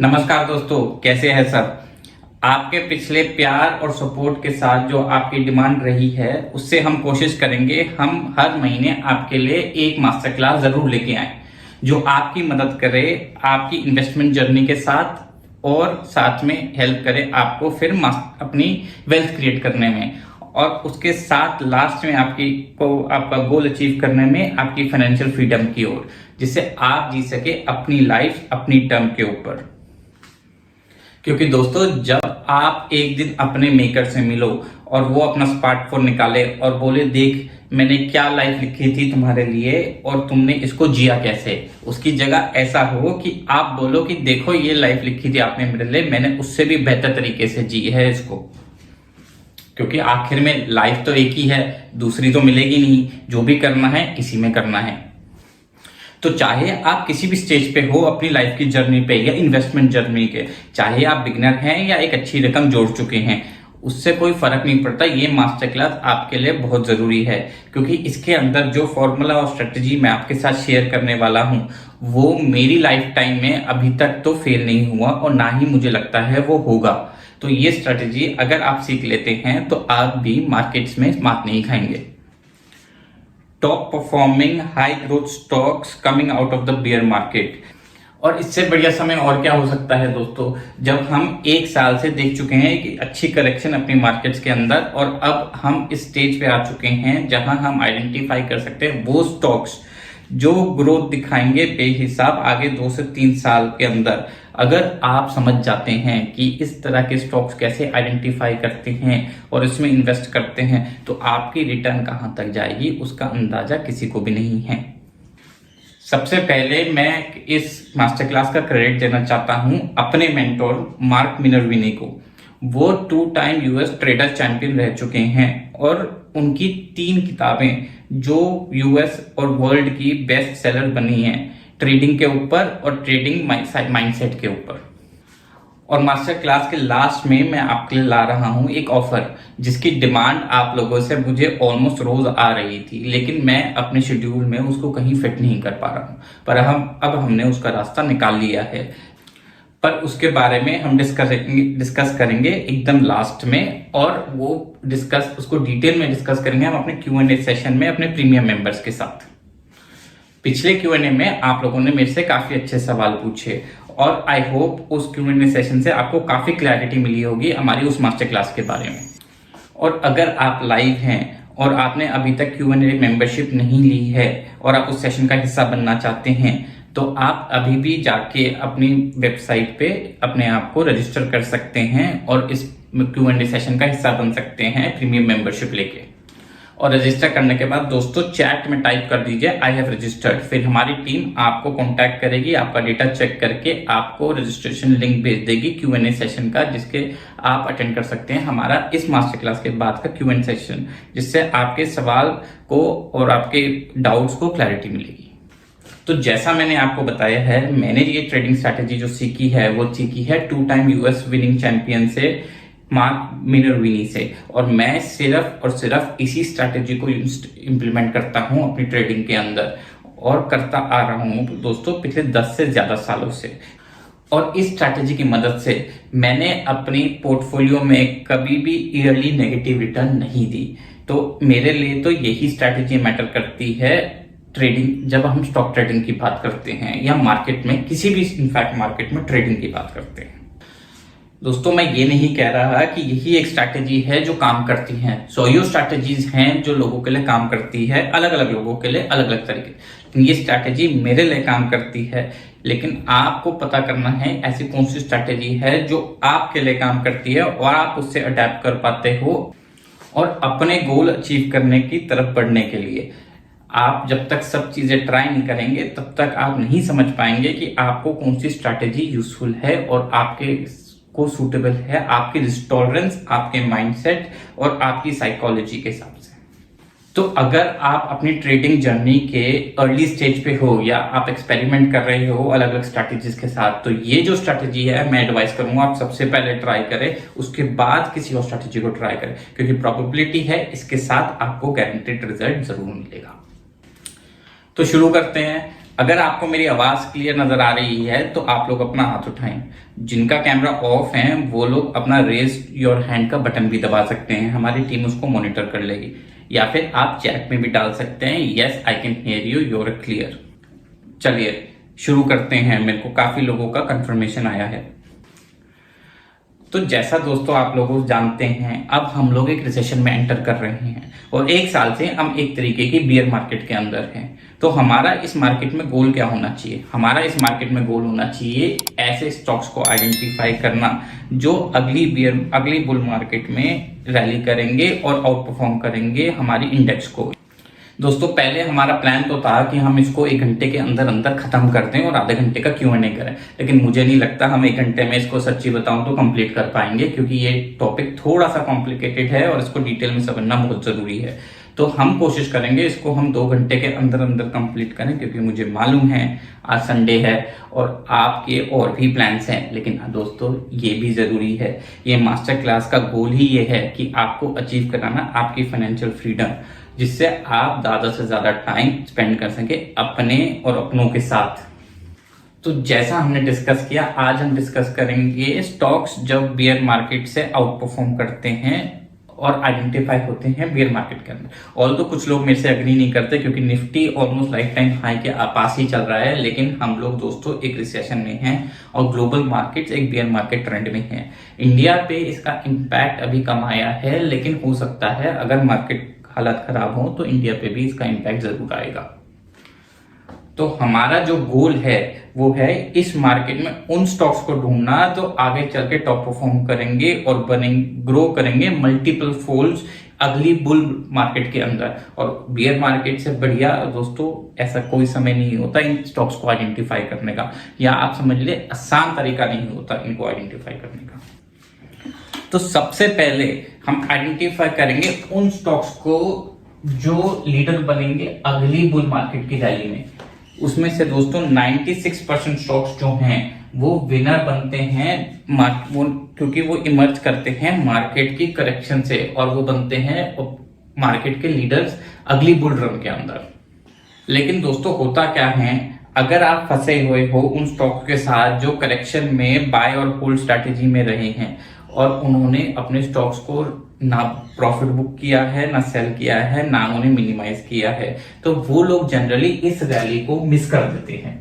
नमस्कार दोस्तों, कैसे हैं सब। आपके पिछले प्यार और सपोर्ट के साथ जो आपकी डिमांड रही है उससे हम कोशिश करेंगे हम हर महीने आपके लिए एक मास्टर क्लास जरूर लेके आए जो आपकी मदद करे आपकी इन्वेस्टमेंट जर्नी के साथ और साथ में हेल्प करे आपको फिर अपनी वेल्थ क्रिएट करने में और उसके साथ लास्ट में आपका गोल अचीव करने में आपकी फाइनेंशियल फ्रीडम की ओर, जिससे आप जी सके अपनी लाइफ अपनी टर्म के ऊपर। क्योंकि दोस्तों, जब आप एक दिन अपने मेकर से मिलो और वो अपना स्मार्टफोन निकाले और बोले देख मैंने क्या लाइफ लिखी थी तुम्हारे लिए और तुमने इसको जिया कैसे, उसकी जगह ऐसा हो कि आप बोलो कि देखो ये लाइफ लिखी थी आपने मेरे लिए, मैंने उससे भी बेहतर तरीके से जी है इसको। क्योंकि आखिर में लाइफ तो एक ही है, दूसरी तो मिलेगी नहीं। जो भी करना है इसी में करना है। तो चाहे आप किसी भी स्टेज पे हो अपनी लाइफ की जर्नी पे या इन्वेस्टमेंट जर्नी के, चाहे आप बिगिनर हैं या एक अच्छी रकम जोड़ चुके हैं, उससे कोई फर्क नहीं पड़ता। ये मास्टर क्लास आपके लिए बहुत जरूरी है क्योंकि इसके अंदर जो फॉर्मूला और स्ट्रेटजी मैं आपके साथ शेयर करने वाला हूं वो मेरी लाइफ टाइम में अभी तक तो फेल नहीं हुआ और ना ही मुझे लगता है वो होगा। तो ये स्ट्रेटजी अगर आप सीख लेते हैं तो आप भी मार्केट्स में मात नहीं खाएंगे। Top performing high growth stocks coming out of the beer market. और इससे बढ़िया समय और क्या हो सकता है दोस्तों, जब हम एक साल से देख चुके हैं कि अच्छी करेक्शन अपनी मार्केट्स के अंदर और अब हम इस स्टेज पे आ चुके हैं जहां हम आइडेंटिफाई कर सकते हैं वो स्टॉक्स जो ग्रोथ दिखाएंगे बेहिसाब आगे 2 से 3 साल के अंदर। अगर आप समझ जाते हैं कि इस तरह के स्टॉक्स कैसे आइडेंटिफाई करते हैं और इसमें इन्वेस्ट करते हैं तो आपकी रिटर्न कहां तक जाएगी उसका अंदाजा किसी को भी नहीं है। सबसे पहले मैं इस मास्टर क्लास का क्रेडिट देना चाहता हूं अपने मेंटोर मार्क मिनर्विनी को। वो 2 टाइम यूएस ट्रेडर चैंपियन रह चुके हैं और उनकी 3 किताबें जो यूएस और वर्ल्ड की बेस्ट सेलर बनी हैं ट्रेडिंग के ऊपर और ट्रेडिंग माइंडसेट के ऊपर। और मास्टर क्लास के लास्ट में मैं आपके लिए ला रहा हूं एक ऑफर जिसकी डिमांड आप लोगों से मुझे ऑलमोस्ट रोज आ रही थी, लेकिन मैं अपने शेड्यूल में उसको कहीं फिट नहीं कर पा रहा हूं। पर अब हमने उसका रास्ता निकाल लिया है। पर उसके बारे में हम डिस्कस करेंगे एकदम लास्ट में, और वो उसको डिटेल में डिस्कस करेंगे हम अपने Q&A सेशन में अपने प्रीमियम मेंबर्स के साथ। पिछले Q&A में आप लोगों ने मेरे से काफी अच्छे सवाल पूछे और आई होप उस Q&A सेशन से आपको काफी क्लैरिटी मिली होगी हमारी उस मास्टर क्लास के बारे में। और अगर आप लाइव हैं और आपने अभी तक Q&A मेंबरशिप नहीं ली है और आप उस सेशन का हिस्सा बनना चाहते हैं तो आप अभी भी जाके अपनी वेबसाइट पे अपने आप को रजिस्टर कर सकते हैं और इस Q&A सेशन का हिस्सा बन सकते हैं प्रीमियम मेंबरशिप लेके। और रजिस्टर करने के बाद दोस्तों चैट में टाइप कर दीजिए आई हैव रजिस्टर्ड, फिर हमारी टीम आपको कांटेक्ट करेगी, आपका डेटा चेक करके आपको रजिस्ट्रेशन लिंक भेज देगी Q&A सेशन का, जिसके आप अटेंड कर सकते हैं हमारा इस मास्टर क्लास के बाद का Q&A सेशन, जिससे आपके सवाल को और आपके डाउट्स को क्लैरिटी मिलेगी। तो जैसा मैंने आपको बताया है, मैंने ये ट्रेडिंग स्ट्रैटेजी जो सीखी है वो सीखी है 2 टाइम यूएस विनिंग चैंपियन से मार्क मिनर्विनी से, और मैं सिर्फ और सिर्फ इसी स्ट्रैटेजी को इंप्लीमेंट करता हूं अपनी ट्रेडिंग के अंदर और करता आ रहा हूं दोस्तों पिछले 10 से ज्यादा सालों से। और इस स्ट्रैटेजी की मदद से मैंने अपनी पोर्टफोलियो में कभी भी ईयरली नेगेटिव रिटर्न नहीं दी। तो मेरे लिए तो यही स्ट्रैटेजी मैटर करती है ट्रेडिंग, जब हम स्टॉक ट्रेडिंग की बात करते हैं या मार्केट में किसी भी इनफैक्ट मार्केट में ट्रेडिंग की बात करते हैं। दोस्तों मैं ये नहीं कह रहा कि यही एक स्ट्रैटेजी है जो काम करती है। सौ स्ट्रैटेजीज हैं जो लोगों के लिए काम करती है, अलग अलग लोगों के लिए अलग अलग तरीके, लेकिन ये स्ट्रैटेजी मेरे लिए काम करती है। लेकिन आपको पता करना है ऐसी कौन सी स्ट्रैटेजी है जो आपके लिए काम करती है और आप उससे अडेप्ट कर पाते हो और अपने गोल अचीव करने की तरफ बढ़ने के लिए। आप जब तक सब चीजें ट्राई नहीं करेंगे तब तक आप नहीं समझ पाएंगे कि आपको कौन सी स्ट्रैटेजी यूजफुल है और आपके को सूटेबल है आपकी रिस्क टॉलरेंस, आपके माइंडसेट और आपकी साइकोलॉजी के हिसाब से। तो अगर आप अपनी ट्रेडिंग जर्नी के अर्ली स्टेज पे हो या आप एक्सपेरिमेंट कर रहे हो अलग अलग स्ट्रैटेजीज के साथ, तो ये जो स्ट्रैटेजी है मैं एडवाइस करूंगा आप सबसे पहले ट्राई करें, उसके बाद किसी और स्ट्रैटेजी को ट्राई करें, क्योंकि प्रोबेबिलिटी है इसके साथ आपको गारंटेड रिजल्ट जरूर मिलेगा। तो शुरू करते हैं। अगर आपको मेरी आवाज क्लियर नजर आ रही है तो आप लोग अपना हाथ उठाएं। जिनका कैमरा ऑफ है वो लोग अपना रेज योर हैंड का बटन भी दबा सकते हैं, हमारी टीम उसको मॉनिटर कर लेगी। या फिर आप चैट में भी डाल सकते हैं, yes I can hear you, you're clear. चलिए शुरू करते हैं, मेरे को काफी लोगों का कंफर्मेशन आया है। तो जैसा दोस्तों आप लोग जानते हैं, अब हम लोग एक रिसेशन में एंटर कर रहे हैं और एक साल से हम एक तरीके की बियर मार्केट के अंदर हैं। तो हमारा इस मार्केट में गोल क्या होना चाहिए? हमारा इस मार्केट में गोल होना चाहिए ऐसे स्टॉक्स को आइडेंटिफाई करना जो अगली बुल मार्केट में रैली करेंगे और आउट परफॉर्म करेंगे हमारी इंडेक्स को। दोस्तों पहले हमारा प्लान तो था कि हम इसको 1 घंटे के अंदर अंदर खत्म कर दें और आधे घंटे का Q&A करें, लेकिन मुझे नहीं लगता हम 1 घंटे में इसको सच्ची बताऊं तो कंप्लीट कर पाएंगे, क्योंकि ये टॉपिक थोड़ा सा कॉम्प्लिकेटेड है और इसको डिटेल में समझना बहुत जरूरी है। तो हम कोशिश करेंगे इसको हम 2 घंटे के अंदर अंदर कंप्लीट करें, क्योंकि मुझे मालूम है आज संडे है और आपके और भी प्लान्स हैं। लेकिन दोस्तों ये भी जरूरी है, ये मास्टर क्लास का गोल ही ये है कि आपको अचीव कराना आपकी फाइनेंशियल फ्रीडम, जिससे आप ज्यादा से ज्यादा टाइम स्पेंड कर सके अपने और अपनों के साथ। तो जैसा हमने डिस्कस किया, आज हम डिस्कस करेंगे स्टॉक्स जब बियर मार्केट से आउट परफॉर्म करते हैं और आइडेंटिफाई होते हैं बियर मार्केट के अंदर। ऑल तो कुछ लोग मेरे से एग्री नहीं करते, क्योंकि Nifty almost life time high के पास ही चल रहा है, लेकिन हम लोग दोस्तों एक रिसेशन में हैं और ग्लोबल मार्केट्स एक बियर मार्केट ट्रेंड में है। इंडिया पे इसका इम्पैक्ट अभी कम आया है, लेकिन हो सकता है अगर मार्केट हालत खराब हो तो इंडिया पे भी इसका इम्पैक्ट जरूर आएगा। तो हमारा जो गोल है वो है इस मार्केट में उन स्टॉक्स को ढूंढना जो आगे चल के टॉप परफॉर्म करेंगे और ग्रो करेंगे मल्टीपल फोल्ड्स अगली बुल मार्केट के अंदर। और बियर मार्केट से बढ़िया दोस्तों ऐसा कोई समय नहीं होता इन स्टॉक्स को आइडेंटिफाई करने का, या आप समझ ले आसान तरीका नहीं होता इनको आइडेंटिफाई करने का। तो सबसे पहले हम आइडेंटिफाई करेंगे उन स्टॉक्स को जो लीडर बनेंगे अगली बुल मार्केट की रैली में। उसमें से दोस्तों 96% स्टॉक्स जो हैं वो विनर बनते हैं क्योंकि वो इमर्ज करते हैं मार्केट की करेक्शन से और वो बनते हैं मार्केट के लीडर्स अगली बुल रन के अंदर। लेकिन दोस्तों होता क्या है, अगर आप फंसे हुए हो उन स्टॉक के साथ जो करेक्शन में बाय और होल्ड स्ट्रैटेजी में रहे हैं और उन्होंने अपने स्टॉक्स को ना प्रॉफिट बुक किया है, ना सेल किया है, ना उन्हें मिनिमाइज किया है, तो वो लोग जनरली इस रैली को मिस कर देते हैं,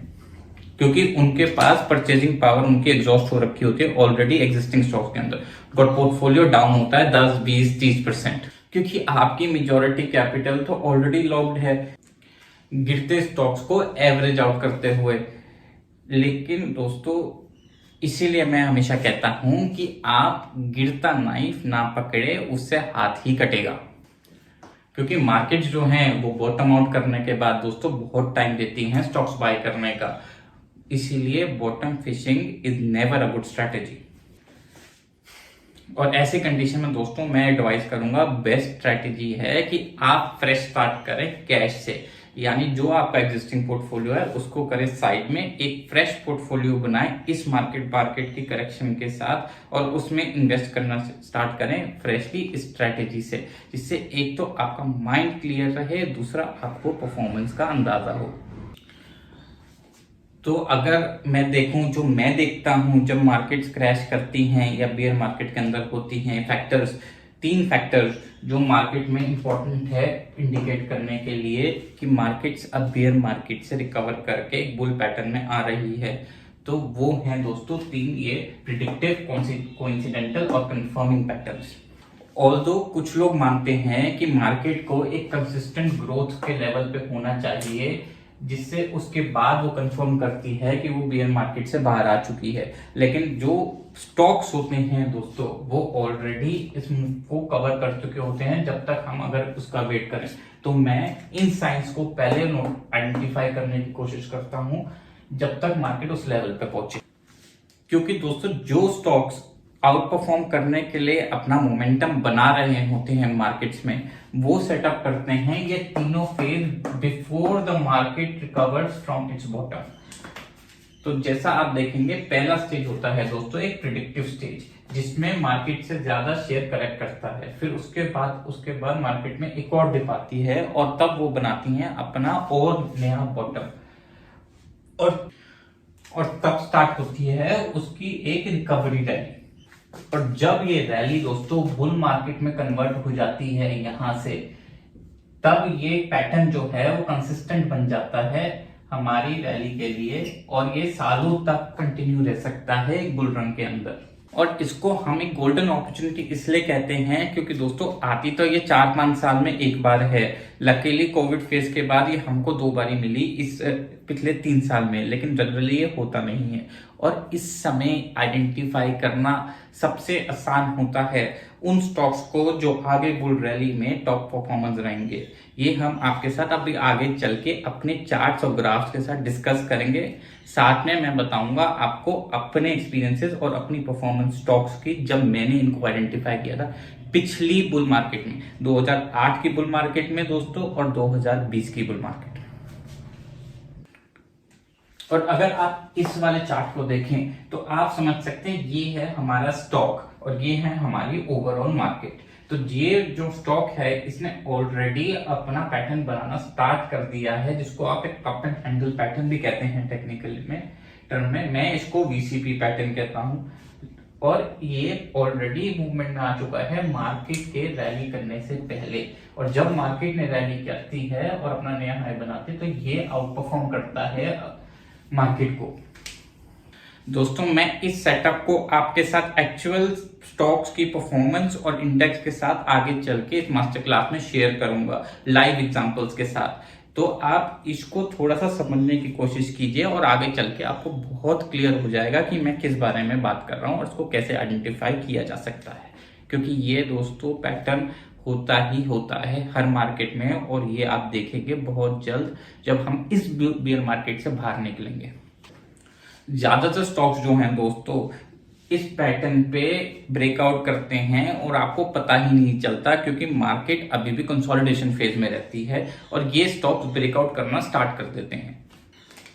क्योंकि उनके पास परचेजिंग पावर उनकी एग्जॉस्ट हो रखी होती है ऑलरेडी एग्जिस्टिंग स्टॉक्स के अंदर। उनका पोर्टफोलियो डाउन होता है 10, 20, 30%, क्योंकि आपकी मेजॉरिटी कैपिटल तो ऑलरेडी लॉक्ड है गिरते स्टॉक्स को एवरेज आउट करते हुए। लेकिन दोस्तों इसीलिए मैं हमेशा कहता हूं कि आप गिरता नाइफ ना पकड़े, उससे हाथ ही कटेगा, क्योंकि मार्केट जो हैं वो बॉटम आउट करने के बाद दोस्तों बहुत टाइम देती हैं स्टॉक्स बाय करने का। इसीलिए bottom fishing is never a good strategy. और ऐसे कंडीशन में दोस्तों मैं एडवाइस करूंगा, बेस्ट स्ट्रैटेजी है कि आप फ्रेश स्टार्ट करें कैश से, यानी जो आपका एग्जिस्टिंग पोर्टफोलियो है उसको करें साइड में, एक फ्रेश पोर्टफोलियो बनाएं इस मार्केट की करेक्शन के साथ और उसमें इन्वेस्ट करना स्टार्ट करें फ्रेशली स्ट्रैटेजी से, जिससे एक तो आपका माइंड क्लियर रहे, दूसरा आपको परफॉर्मेंस का अंदाजा हो। तो अगर मैं देखूं, जो मैं देखता हूं जब मार्केट्स क्रैश करती हैं या बियर मार्केट के अंदर होती हैं, फैक्टर्स 3 फैक्टर्स जो मार्केट में इंपॉर्टेंट है इंडिकेट करने के लिए कि मार्केट्स अब बियर मार्केट से रिकवर करके एक बुल पैटर्न में आ रही है, तो वो हैं दोस्तों 3 ये प्रिडिक्टिव, कोइंसिडेंटल और कंफर्मिंग पैटर्न्स। ऑल्दो कुछ लोग मानते हैं कि मार्केट को एक कंसिस्टेंट ग्रोथ के लेवल पे होना चाहिए, जिससे उसके बाद वो कंफर्म करती है कि वो बियर मार्केट से बाहर आ चुकी है। लेकिन जो स्टॉक्स होते हैं दोस्तों वो ऑलरेडी इस मूव को कवर कर चुके होते हैं जब तक हम अगर उसका वेट करें। तो मैं इन साइंस को पहले आइडेंटिफाई करने की कोशिश करता हूं जब तक मार्केट उस लेवल पे पहुंचे, क्योंकि दोस्तों जो स्टॉक्स आउट परफॉर्म करने के लिए अपना मोमेंटम बना रहे होते हैं मार्केट्स में, वो सेटअप करते हैं ये तीनों phase before the market recovers from its bottom. तो जैसा आप देखेंगे पहला स्टेज होता है दोस्तों एक प्रिडिक्टिव स्टेज, जिसमें मार्केट से ज्यादा शेयर करेक्ट करता है, फिर उसके बाद मार्केट में एक और डिप आती है और तब वो बनाती हैं अपना और नया बॉटम। और तब स्टार्ट होती है उसकी एक रिकवरी रैली। और जब ये रैली दोस्तों बुल मार्केट में कन्वर्ट हो जाती है यहां से, तब ये पैटर्न जो है वो कंसिस्टेंट बन जाता है हमारी रैली के लिए, और ये सालों तक कंटिन्यू रह सकता है एक बुल रन के अंदर। और इसको हम एक गोल्डन अपॉर्चुनिटी इसलिए कहते हैं क्योंकि दोस्तों आती तो ये 4-5 साल में एक बार है। लकीली कोविड फेज के बाद ये हमको 2 बारी मिली इस पिछले 3 साल में, लेकिन जनरली ये होता नहीं है। और इस समय आइडेंटिफाई करना सबसे आसान होता है उन स्टॉक्स को जो आगे बुल रैली में टॉप परफॉर्मेंस रहेंगे। ये हम आपके साथ अभी आगे चल के अपने चार्ट्स और ग्राफ्स के साथ डिस्कस करेंगे। साथ में मैं बताऊंगा आपको अपने एक्सपीरियंसेस और अपनी परफॉर्मेंस स्टॉक्स की, जब मैंने इनको आइडेंटिफाई किया था पिछली बुल मार्केट में, 2008 की बुल मार्केट में दोस्तों और 2020 की बुल मार्केट। और अगर आप इस वाले चार्ट को देखें तो आप समझ सकते हैं ये है हमारा स्टॉक और ये है हमारी ओवरऑल मार्केट। तो ये जो स्टॉक है इसने ऑलरेडी अपना पैटर्न बनाना स्टार्ट कर दिया है, जिसको आप एक कप एंड हैंडल पैटर्न भी कहते हैं टेक्निकली में टर्म में। मैं इसको वीसीपी पैटर्न कहता हूं। और ये ऑलरेडी मूवमेंट में आ चुका है मार्केट के रैली करने से पहले। और जब मार्केट ने रैली करती है और अपना नया हाई बनाती है तो ये आउट परफॉर्म करता है मार्केट को। दोस्तों मैं इस सेटअप को आपके साथ एक्चुअल स्टॉक्स की परफॉर्मेंस और इंडेक्स के साथ आगे चल के इस मास्टर क्लास में शेयर करूंगा लाइव एग्जांपल्स के साथ। तो आप इसको थोड़ा सा समझने की कोशिश कीजिए और आगे चल के आपको बहुत क्लियर हो जाएगा कि मैं किस बारे में बात कर रहा हूं और इसको कैसे आइडेंटिफाई किया जा सकता है। क्योंकि ये दोस्तों पैटर्न होता है हर मार्केट में, और ये आप देखेंगे बहुत जल्द जब हम इस बेयर मार्केट से बाहर निकलेंगे। ज्यादातर स्टॉक्स जो हैं दोस्तों इस पैटर्न पे ब्रेकआउट करते हैं और आपको पता ही नहीं चलता, क्योंकि मार्केट अभी भी कंसोलिडेशन फेज में रहती है और ये स्टॉक्स ब्रेकआउट करना स्टार्ट कर देते हैं।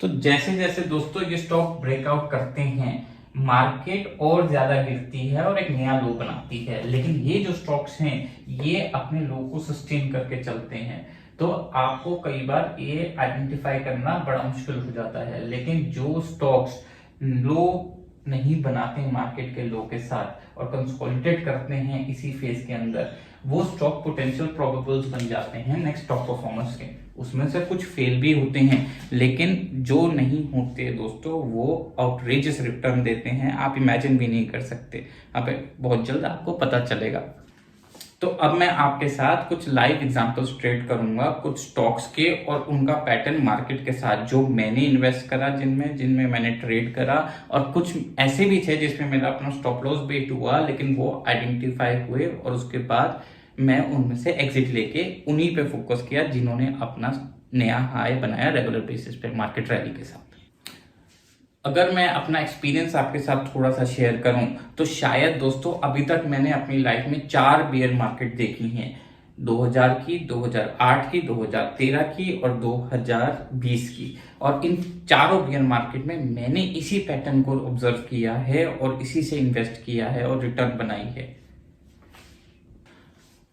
तो जैसे जैसे दोस्तों ये स्टॉक ब्रेकआउट करते हैं मार्केट और ज्यादा गिरती है और एक नया लो बनाती है। लेकिन ये जो स्टॉक्स हैं ये अपने लो को सस्टेन करके चलते हैं। तो आपको कई बार ये आइडेंटिफाई करना बड़ा मुश्किल हो जाता है। लेकिन जो स्टॉक्स लो नहीं बनाते हैं मार्केट के लो के साथ और कंसोलिडेट करते हैं इसी फेज के अंदर, वो स्टॉक पोटेंशियल प्रोबेबल्स बन जाते हैं नेक्स्ट स्टॉक परफॉर्मेंस के। उसमें से कुछ फेल भी होते हैं, लेकिन जो नहीं होते दोस्तों वो आउटरेजियस रिटर्न देते हैं। आप इमेजिन भी नहीं कर सकते। अब बहुत जल्द आपको पता चलेगा। तो अब मैं आपके साथ कुछ लाइव एग्जांपल्स ट्रेड करूंगा कुछ स्टॉक्स के और उनका पैटर्न मार्केट के साथ, जो मैंने इन्वेस्ट करा जिनमें मैंने ट्रेड करा, और कुछ ऐसे भी थे जिसमें मेरा अपना स्टॉप लॉस बीट हुआ लेकिन वो आइडेंटिफाई हुए और उसके बाद मैं उनमें से एग्जिट लेके उन्हीं पे फोकस किया जिन्होंने अपना नया हाई बनाया रेगुलर बेसिस पे मार्केट रैली के साथ। अगर मैं अपना एक्सपीरियंस आपके साथ थोड़ा सा शेयर करूं तो शायद दोस्तों अभी तक मैंने अपनी लाइफ में 4 बियर मार्केट देखी हैं, 2000 की, 2008 की, 2013 की और 2020 की। और इन चारों बियर मार्केट में मैंने इसी पैटर्न को ऑब्जर्व किया है और इसी से इन्वेस्ट किया है और रिटर्न बनाई है।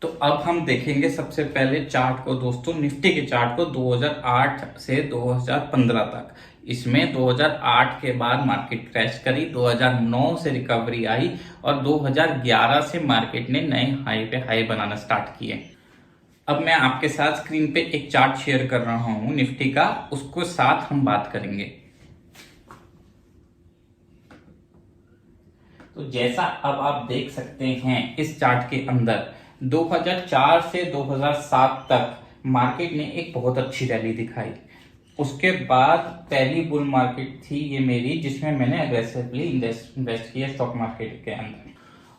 तो अब हम देखेंगे सबसे पहले चार्ट को दोस्तों, निफ्टी के चार्ट को 2008 से 2015 तक। इसमें 2008 के बाद मार्केट क्रैश करी, 2009 से रिकवरी आई और 2011 से मार्केट ने नए हाई पे हाई बनाना स्टार्ट किए। अब मैं आपके साथ स्क्रीन पे एक चार्ट शेयर कर रहा हूं निफ्टी का, उसको साथ हम बात करेंगे। तो जैसा अब आप देख सकते हैं इस चार्ट के अंदर 2004 से 2007 तक मार्केट ने एक बहुत अच्छी रैली दिखाई। उसके बाद पहली बुल मार्केट थी ये मेरी, जिसमें मैंने अग्रेसिवली इन्वेस्ट किया स्टॉक मार्केट के अंदर।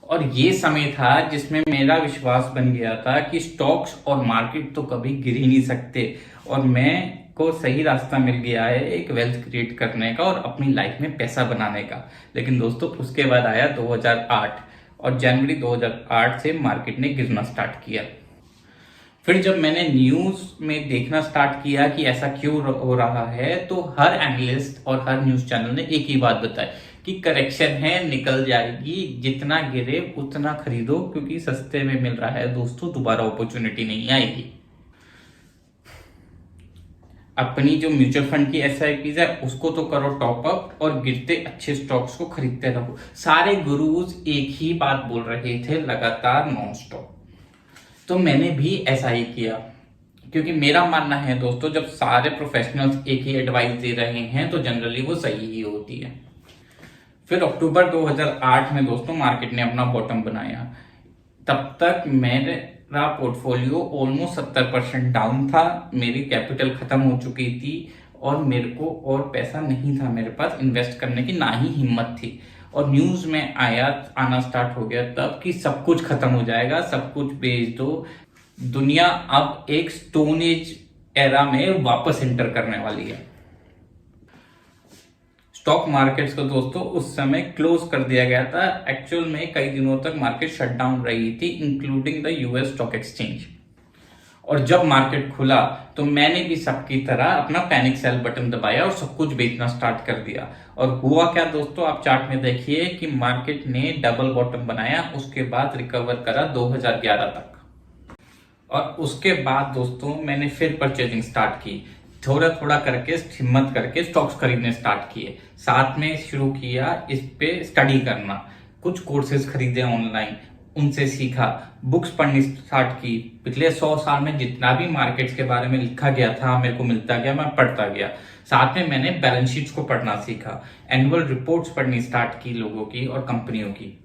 और ये समय था जिसमें मेरा विश्वास बन गया था कि स्टॉक्स और मार्केट तो कभी गिर ही नहीं सकते, और मैं को सही रास्ता मिल गया है एक वेल्थ क्रिएट करने का और अपनी लाइफ में पैसा बनाने का। लेकिन दोस्तों उसके बाद आया 2008 और जनवरी 2008 से मार्केट ने गिरना स्टार्ट किया। फिर जब मैंने न्यूज में देखना स्टार्ट किया कि ऐसा क्यों हो रहा है, तो हर एनालिस्ट और हर न्यूज चैनल ने एक ही बात बताई कि करेक्शन है, निकल जाएगी, जितना गिरे उतना खरीदो क्योंकि सस्ते में मिल रहा है दोस्तों, दोबारा अपॉर्चुनिटी नहीं आएगी। अपनी जो म्यूचुअल फंड की SIPs है उसको तो करो टॉप अप और गिरते अच्छे स्टॉक्स को खरीदते रहो। सारे गुरुज एक ही बात बोल रहे थे लगातार नॉन स्टॉप। तो मैंने भी ऐसा ही किया, क्योंकि मेरा मानना है दोस्तों जब सारे प्रोफेशनल्स एक ही एडवाइस दे रहे हैं तो जनरली वो सही ही होती है। फिर अक्टूबर 2008 में दोस्तों मार्केट ने अपना बॉटम बनाया। तब तक मेरा पोर्टफोलियो ऑलमोस्ट 70% डाउन था, मेरी कैपिटल खत्म हो चुकी थी और मेरे को और पैसा नहीं था मेरे पास इन्वेस्ट करने की, ना ही हिम्मत थी। और न्यूज में आना स्टार्ट हो गया तब कि सब कुछ खत्म हो जाएगा, सब कुछ बेच दो, दुनिया अब एक स्टोन एज एरा में वापस एंटर करने वाली है। स्टॉक मार्केट्स को दोस्तों उस समय क्लोज कर दिया गया था। एक्चुअल में कई दिनों तक मार्केट शटडाउन रही थी, including the US stock exchange. और जब मार्केट खुला तो मैंने भी सबकी तरह अपना पैनिक सेल बटन दबाया और सब कुछ बेचना स्टार्ट कर दिया। और हुआ क्या दोस्तों, आप चार्ट में देखिए कि मार्केट ने डबल बॉटम बनाया, उसके बाद रिकवर करा 2011 तक। और उसके बाद दोस्तों मैंने फिर परचेजिंग स्टार्ट की, थोड़ा थोड़ा करके हिम्मत करके स्टॉक्स खरीदने स्टार्ट किए। साथ में शुरू किया इस पे स्टडी करना, कुछ कोर्सेज खरीदे ऑनलाइन, उनसे सीखा, बुक्स पढ़नी स्टार्ट की। पिछले 100 साल में जितना भी मार्केट्स के बारे में लिखा गया था मेरे को मिलता गया, मैं पढ़ता गया। साथ में मैंने बैलेंस शीट्स को पढ़ना सीखा, एनुअल रिपोर्ट्स पढ़नी स्टार्ट की लोगों की और कंपनियों की,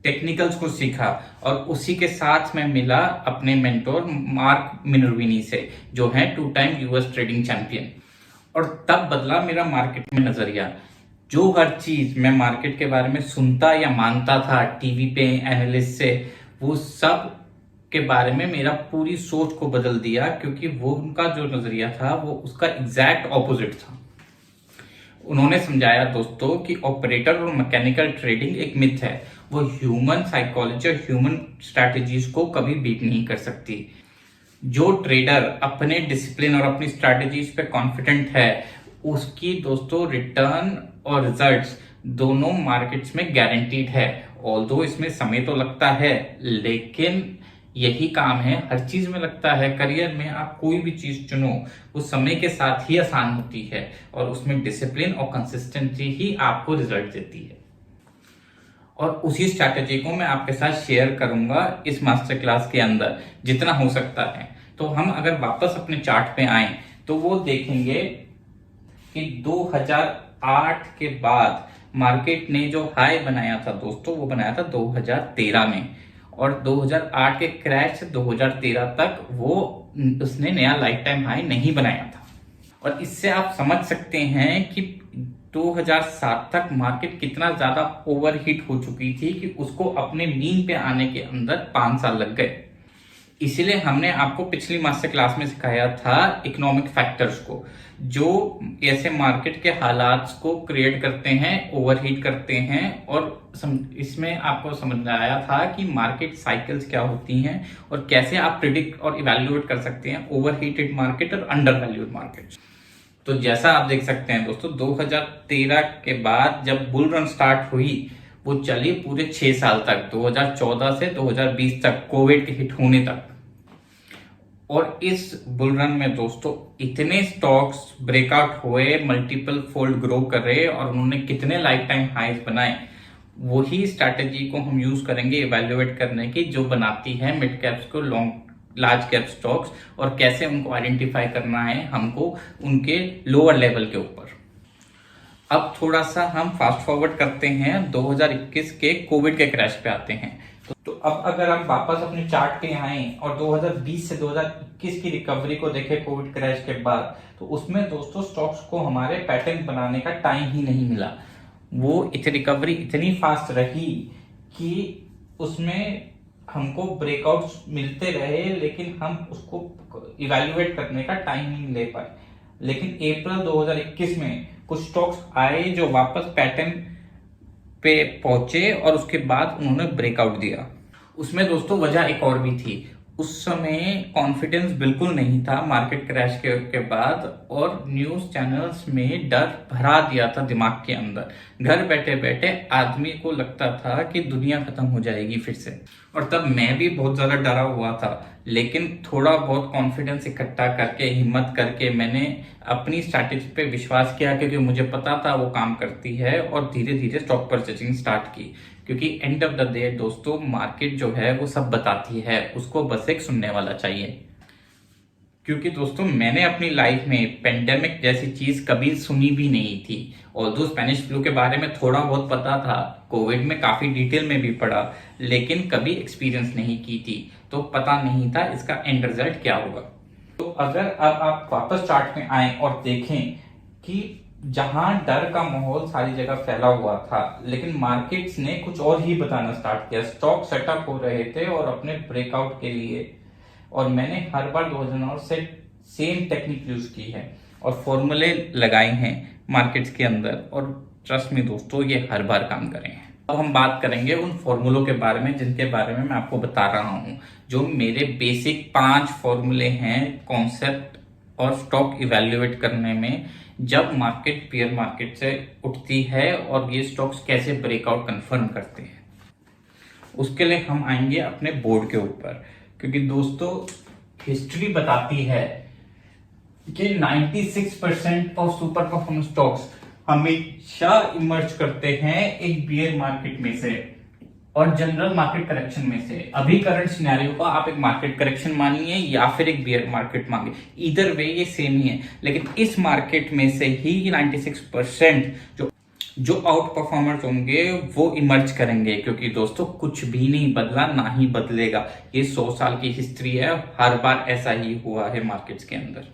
टेक्निकल्स को सीखा। और उसी के साथ में मिला अपने मेंटोर मार्क मिनर्विनी से, जो है 2 टाइम US ट्रेडिंग चैंपियन। और तब बदला मेरा मार्केट में नजरिया। जो हर चीज मैं मार्केट के बारे में सुनता या मानता था टीवी पे एनालिस्ट से, वो सब के बारे में मेरा पूरी सोच को बदल दिया, क्योंकि वो उनका जो नजरिया था वो उसका एग्जैक्ट ऑपोजिट था। उन्होंने समझाया दोस्तों कि ऑपरेटर और मैकेनिकल ट्रेडिंग एक मिथ है, वो ह्यूमन साइकोलॉजी और ह्यूमन स्ट्रैटेजीज को कभी बीट नहीं कर सकती। जो ट्रेडर अपने डिसिप्लिन और अपनी स्ट्रैटेजीज पे कॉन्फिडेंट है, उसकी दोस्तों रिटर्न और रिजल्ट्स दोनों मार्केट्स में गारंटीड है। ऑल्दो इसमें समय तो लगता है, लेकिन यही काम है, हर चीज में लगता है। करियर में आप कोई भी चीज चुनो वो समय के साथ ही आसान होती है, और उसमें डिसिप्लिन और कंसिस्टेंसी ही आपको रिजल्ट देती है। और उसी स्ट्रैटेजी को मैं आपके साथ शेयर करूंगा इस मास्टर क्लास के अंदर जितना हो सकता है। तो हम अगर वापस अपने चार्ट पे आए तो वो देखेंगे कि 2008 के बाद मार्केट ने जो हाई बनाया था दोस्तों, वो बनाया था 2013 में, और 2008 के क्रैश से 2013 तक वो उसने नया लाइफ टाइम हाई नहीं बनाया था। और इससे आप समझ सकते हैं कि 2007 तक मार्केट कितना ज्यादा ओवरहीट हो चुकी थी कि उसको अपने मीन पे आने के अंदर 5 साल लग गए। इसीलिए हमने आपको पिछली मास्टर क्लास में सिखाया था इकोनॉमिक फैक्टर्स को, जो ऐसे मार्केट के हालात को क्रिएट करते हैं, ओवरहीट करते हैं। और इसमें आपको समझ आया था कि मार्केट साइकिल्स क्या होती हैं और कैसे आप प्रिडिक्ट और इवैल्यूएट कर सकते हैं ओवरहीटेड मार्केट और अंडर वैल्यूड मार्केट। तो जैसा आप देख सकते हैं दोस्तों, 2013 के बाद जब बुल रन स्टार्ट हुई वो चली पूरे 6 साल तक, 2014 से 2020 तक, कोविड के हिट होने तक। और इस बुल रन में दोस्तों इतने स्टॉक्स ब्रेकआउट हुए, मल्टीपल फोल्ड ग्रो कर रहे, और उन्होंने कितने लाइफ टाइम हाइज बनाए। वही स्ट्रैटेजी को हम यूज करेंगे इवैल्यूएट करने की, जो बनाती है मिड कैप्स को लार्ज कैप स्टॉक्स, और कैसे उनको आइडेंटिफाई करना है हमको उनके लोअर लेवल के ऊपर। अब थोड़ा सा हम फास्ट फॉरवर्ड करते हैं, 2021 के कोविड के क्रैश पे आते हैं। तो अब अगर हम वापस अपने चार्ट पे आए और 2020 से 2021 की रिकवरी को देखें कोविड क्रैश के बाद, तो उसमें दोस्तों स्टॉक्स को हमारे पैटर्न बनाने का टाइम ही नहीं मिला। वो रिकवरी इतनी फास्ट रही कि उसमें हमको ब्रेकआउट्स मिलते रहे, लेकिन हम उसको इवैल्यूएट करने का टाइम नहीं ले पाए। लेकिन अप्रैल 2021 में कुछ स्टॉक्स आए जो वापस पैटर्न पे पहुंचे, और उसके बाद उन्होंने ब्रेकआउट दिया। उसमें दोस्तों वजह एक और भी थी, उस समय कॉन्फिडेंस बिल्कुल नहीं था मार्केट क्रैश के बाद, और न्यूज चैनल्स में डर भरा दिया था दिमाग के अंदर। घर बैठे बैठे आदमी को लगता था कि दुनिया खत्म हो जाएगी फिर से, और तब मैं भी बहुत ज्यादा डरा हुआ था। लेकिन थोड़ा बहुत कॉन्फिडेंस इकट्ठा करके, हिम्मत करके मैंने अपनी स्ट्रैटेजी पे विश्वास किया, क्योंकि मुझे पता था वो काम करती है, और धीरे धीरे स्टॉक परचेजिंग स्टार्ट की। क्योंकि एंड ऑफ द डे दोस्तों, मार्केट जो है वो सब बताती है, उसको बस एक सुनने वाला चाहिए। क्योंकि दोस्तों, मैंने अपनी लाइफ में पेंडेमिक जैसी चीज कभी सुनी भी नहीं थी। ऑल्दो स्पेनिश फ्लू के बारे में थोड़ा बहुत पता था, कोविड में काफी डिटेल में भी पढ़ा, लेकिन कभी एक्सपीरियंस नहीं की थी, तो पता नहीं था इसका एंड रिजल्ट क्या होगा। तो अगर अब आप वापस चार्ट में आए और देखें कि जहां डर का माहौल सारी जगह फैला हुआ था, लेकिन मार्केट्स ने कुछ और ही बताना स्टार्ट किया। स्टॉक सेटअप हो रहे थे और अपने ब्रेकआउट के लिए, और मैंने हर बार 2009 से सेम टेक्निक यूज की है और फॉर्मूले लगाए हैं मार्केट्स के अंदर, और ट्रस्ट में दोस्तों, ये हर बार काम करे हैं। अब हम बात करेंगे उन फॉर्मूलों के बारे में जिनके बारे में मैं आपको बता रहा हूं, जो मेरे बेसिक 5 फॉर्मूले हैं कॉन्सेप्ट और स्टॉक इवेल्युएट करने में, जब मार्केट पियर मार्केट से उठती है और ये स्टॉक्स कैसे ब्रेकआउट कंफर्म करते हैं। उसके लिए हम आएंगे अपने बोर्ड के ऊपर, क्योंकि दोस्तों हिस्ट्री बताती है कि 96% ऑफ सुपर परफॉर्मेंस स्टॉक्स हमेशा इमर्ज करते हैं एक बियर मार्केट में से और जनरल मार्केट करेक्शन में से। अभी करंट सिनेरियो को आप एक मार्केट करेक्शन मानिए या फिर एक बियर मार्केट मानिए, इधर वे ये सेम ही है, लेकिन इस मार्केट में से ही 96% जो आउट परफॉर्मर्स होंगे वो इमर्ज करेंगे। क्योंकि दोस्तों, कुछ भी नहीं बदला, ना ही बदलेगा। ये 100 साल की हिस्ट्री है, हर बार ऐसा ही हुआ है मार्केट्स के अंदर।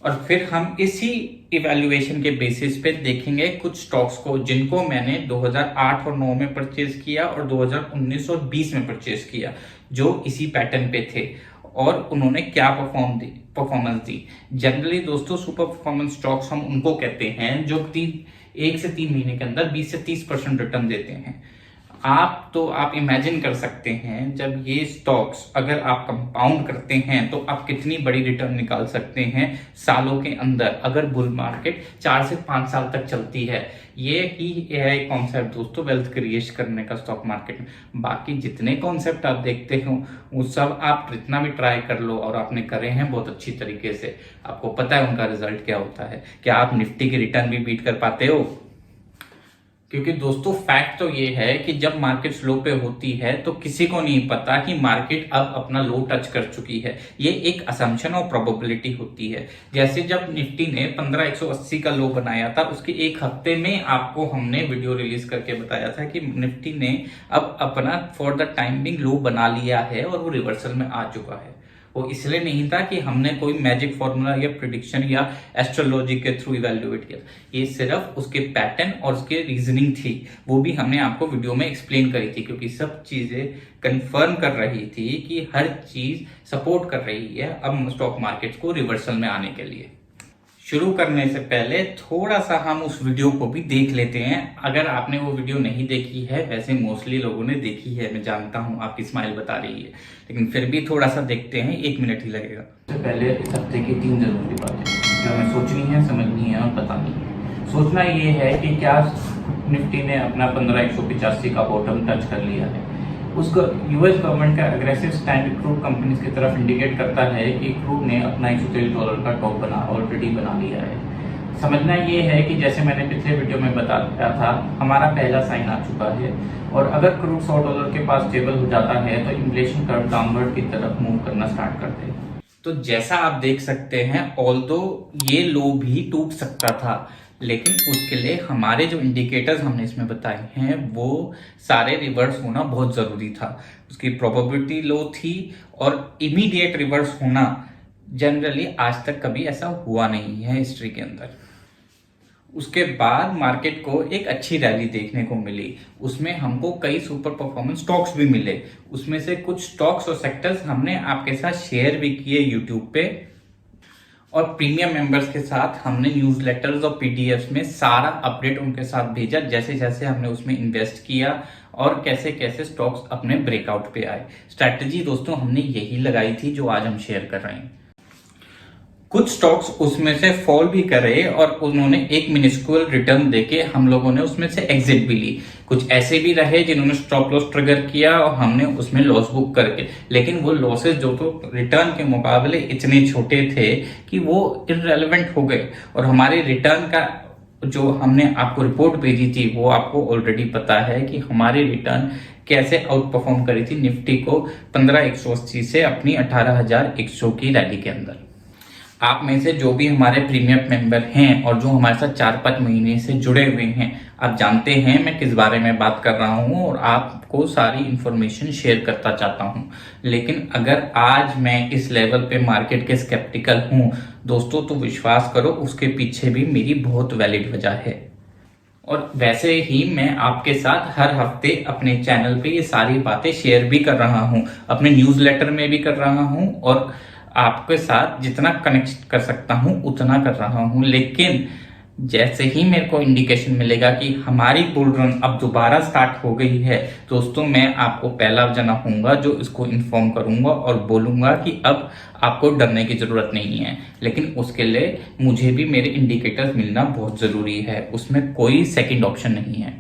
और फिर हम इसी इवैल्यूएशन के बेसिस पे देखेंगे कुछ स्टॉक्स को जिनको मैंने 2008 और 9 में परचेज किया और 2019 और 20 में परचेज किया, जो इसी पैटर्न पे थे, और उन्होंने क्या परफॉर्मेंस दी। जनरली दोस्तों, सुपर परफॉर्मेंस स्टॉक्स हम उनको कहते हैं जो 1 से 3 महीने के अंदर 20 से 30% रिटर्न देते हैं। आप इमेजिन कर सकते हैं, जब ये स्टॉक्स अगर आप कंपाउंड करते हैं तो आप कितनी बड़ी रिटर्न निकाल सकते हैं सालों के अंदर, अगर बुल मार्केट 4 से 5 साल तक चलती है। ये ही है कॉन्सेप्ट दोस्तों वेल्थ क्रिएट करने का स्टॉक मार्केट में। बाकी जितने कॉन्सेप्ट आप देखते हो वो सब आप जितना भी ट्राई कर लो, और आपने करे हैं बहुत अच्छी तरीके से, आपको पता है उनका रिजल्ट क्या होता है। क्या आप निफ्टी की रिटर्न भी बीट कर पाते हो? क्योंकि दोस्तों, फैक्ट तो ये है कि जब मार्केट स्लो पे होती है तो किसी को नहीं पता कि मार्केट अब अपना लो टच कर चुकी है। ये एक असम्पशन और प्रोबेबिलिटी होती है। जैसे जब निफ्टी ने 15180 का लो बनाया था, उसके एक हफ्ते में आपको हमने वीडियो रिलीज करके बताया था कि निफ्टी ने अब अपना फॉर द टाइम बिंग लो बना लिया है और वो रिवर्सल में आ चुका है। वो इसलिए नहीं था कि हमने कोई मैजिक फॉर्मूला या प्रिडिक्शन या एस्ट्रोलॉजी के थ्रू इवैल्यूएट किया, ये सिर्फ उसके पैटर्न और उसके रीजनिंग थी। वो भी हमने आपको वीडियो में एक्सप्लेन करी थी, क्योंकि सब चीजें कंफर्म कर रही थी कि हर चीज सपोर्ट कर रही है अब स्टॉक मार्केट को रिवर्सल में आने के लिए। शुरू करने से पहले थोड़ा सा हम उस वीडियो को भी देख लेते हैं। अगर आपने वो वीडियो नहीं देखी है, वैसे मोस्टली लोगों ने देखी है, मैं जानता हूँ, आपकी स्माइल बता रही है, लेकिन फिर भी थोड़ा सा देखते हैं, 1 मिनट ही लगेगा। सबसे पहले इस हफ्ते की 3 जरूरी बातें जो हमें सोचनी है, समझनी है और बतानी है। सोचना ये है कि क्या निफ्टी ने अपना 15185 का बॉटम टच कर लिया है। उसको यूएस गवर्नमेंट का अग्रेसिव स्टैंड क्रूड कंपनीज की तरफ इंडिकेट करता है कि क्रूड ने अपना $123 का टॉप ऑलरेडी बना लिया है। समझना ये है कि जैसे मैंने पिछले वीडियो में बताया था, हमारा पहला साइन आ चुका है, और अगर क्रूड $100 के पास स्टेबल हो जाता है तो इन्फ्लेशन कर्व डाउनवर्ड की तरफ मूव करना स्टार्ट कर दे। तो जैसा आप देख सकते हैं, ऑल्दो ये लो भी टूट सकता था, लेकिन उसके लिए हमारे जो इंडिकेटर्स हमने इसमें बताए हैं वो सारे रिवर्स होना बहुत जरूरी था। उसकी प्रोबेबिलिटी लो थी, और इमीडिएट रिवर्स होना जनरली आज तक कभी ऐसा हुआ नहीं है हिस्ट्री के अंदर। उसके बाद मार्केट को एक अच्छी रैली देखने को मिली, उसमें हमको कई सुपर परफॉर्मेंस स्टॉक्स भी मिले। उसमें से कुछ स्टॉक्स और सेक्टर्स हमने आपके साथ शेयर भी किए यूट्यूब पे, और प्रीमियम मेंबर्स के साथ हमने न्यूज़लेटर्स और पीडीएफ्स में सारा अपडेट उनके साथ भेजा, जैसे जैसे हमने उसमें इन्वेस्ट किया और कैसे कैसे स्टॉक्स अपने ब्रेकआउट पे आए। स्ट्रैटेजी दोस्तों हमने यही लगाई थी जो आज हम शेयर कर रहे हैं। कुछ स्टॉक्स उसमें से फॉल भी करे और उन्होंने एक मिनिस्कुअल रिटर्न देके हम लोगों ने उसमें से एग्जिट भी ली। कुछ ऐसे भी रहे जिन्होंने स्टॉप लॉस ट्रिगर किया और हमने उसमें लॉस बुक करके, लेकिन वो लॉसेस जो तो रिटर्न के मुकाबले इतने छोटे थे कि वो इररेलेवेंट हो गए। और हमारे रिटर्न का जो हमने आपको रिपोर्ट भेजी थी वो आपको ऑलरेडी पता है कि हमारी रिटर्न कैसे आउट परफॉर्म करी थी निफ्टी को 15,180 से अपनी 18,100 की रैली के अंदर। आप में से जो भी हमारे प्रीमियम मेंबर हैं और जो हमारे साथ 4-5 महीने से जुड़े हुए हैं, आप जानते हैं मैं किस बारे में बात कर रहा हूं और आपको सारी इंफॉर्मेशन शेयर करता चाहता हूं। लेकिन अगर आज मैं इस लेवल पे मार्केट के स्केप्टिकल हूं दोस्तों, तो विश्वास करो उसके पीछे भी मेरी बहुत वैलिड वजह है। और वैसे ही मैं आपके साथ हर हफ्ते अपने चैनल पे ये सारी बातें शेयर भी कर रहा हूं, अपने न्यूज़लेटर में भी कर रहा हूं और आपके साथ जितना कनेक्ट कर सकता हूं उतना कर रहा हूं। लेकिन जैसे ही मेरे को इंडिकेशन मिलेगा कि हमारी बुल रन अब दोबारा स्टार्ट हो गई है दोस्तों, मैं आपको पहला जना होऊंगा जो इसको इन्फॉर्म करूंगा और बोलूंगा कि अब आपको डरने की जरूरत नहीं है। लेकिन उसके लिए मुझे भी मेरे इंडिकेटर्स मिलना बहुत जरूरी है, उसमें कोई सेकंड ऑप्शन नहीं है।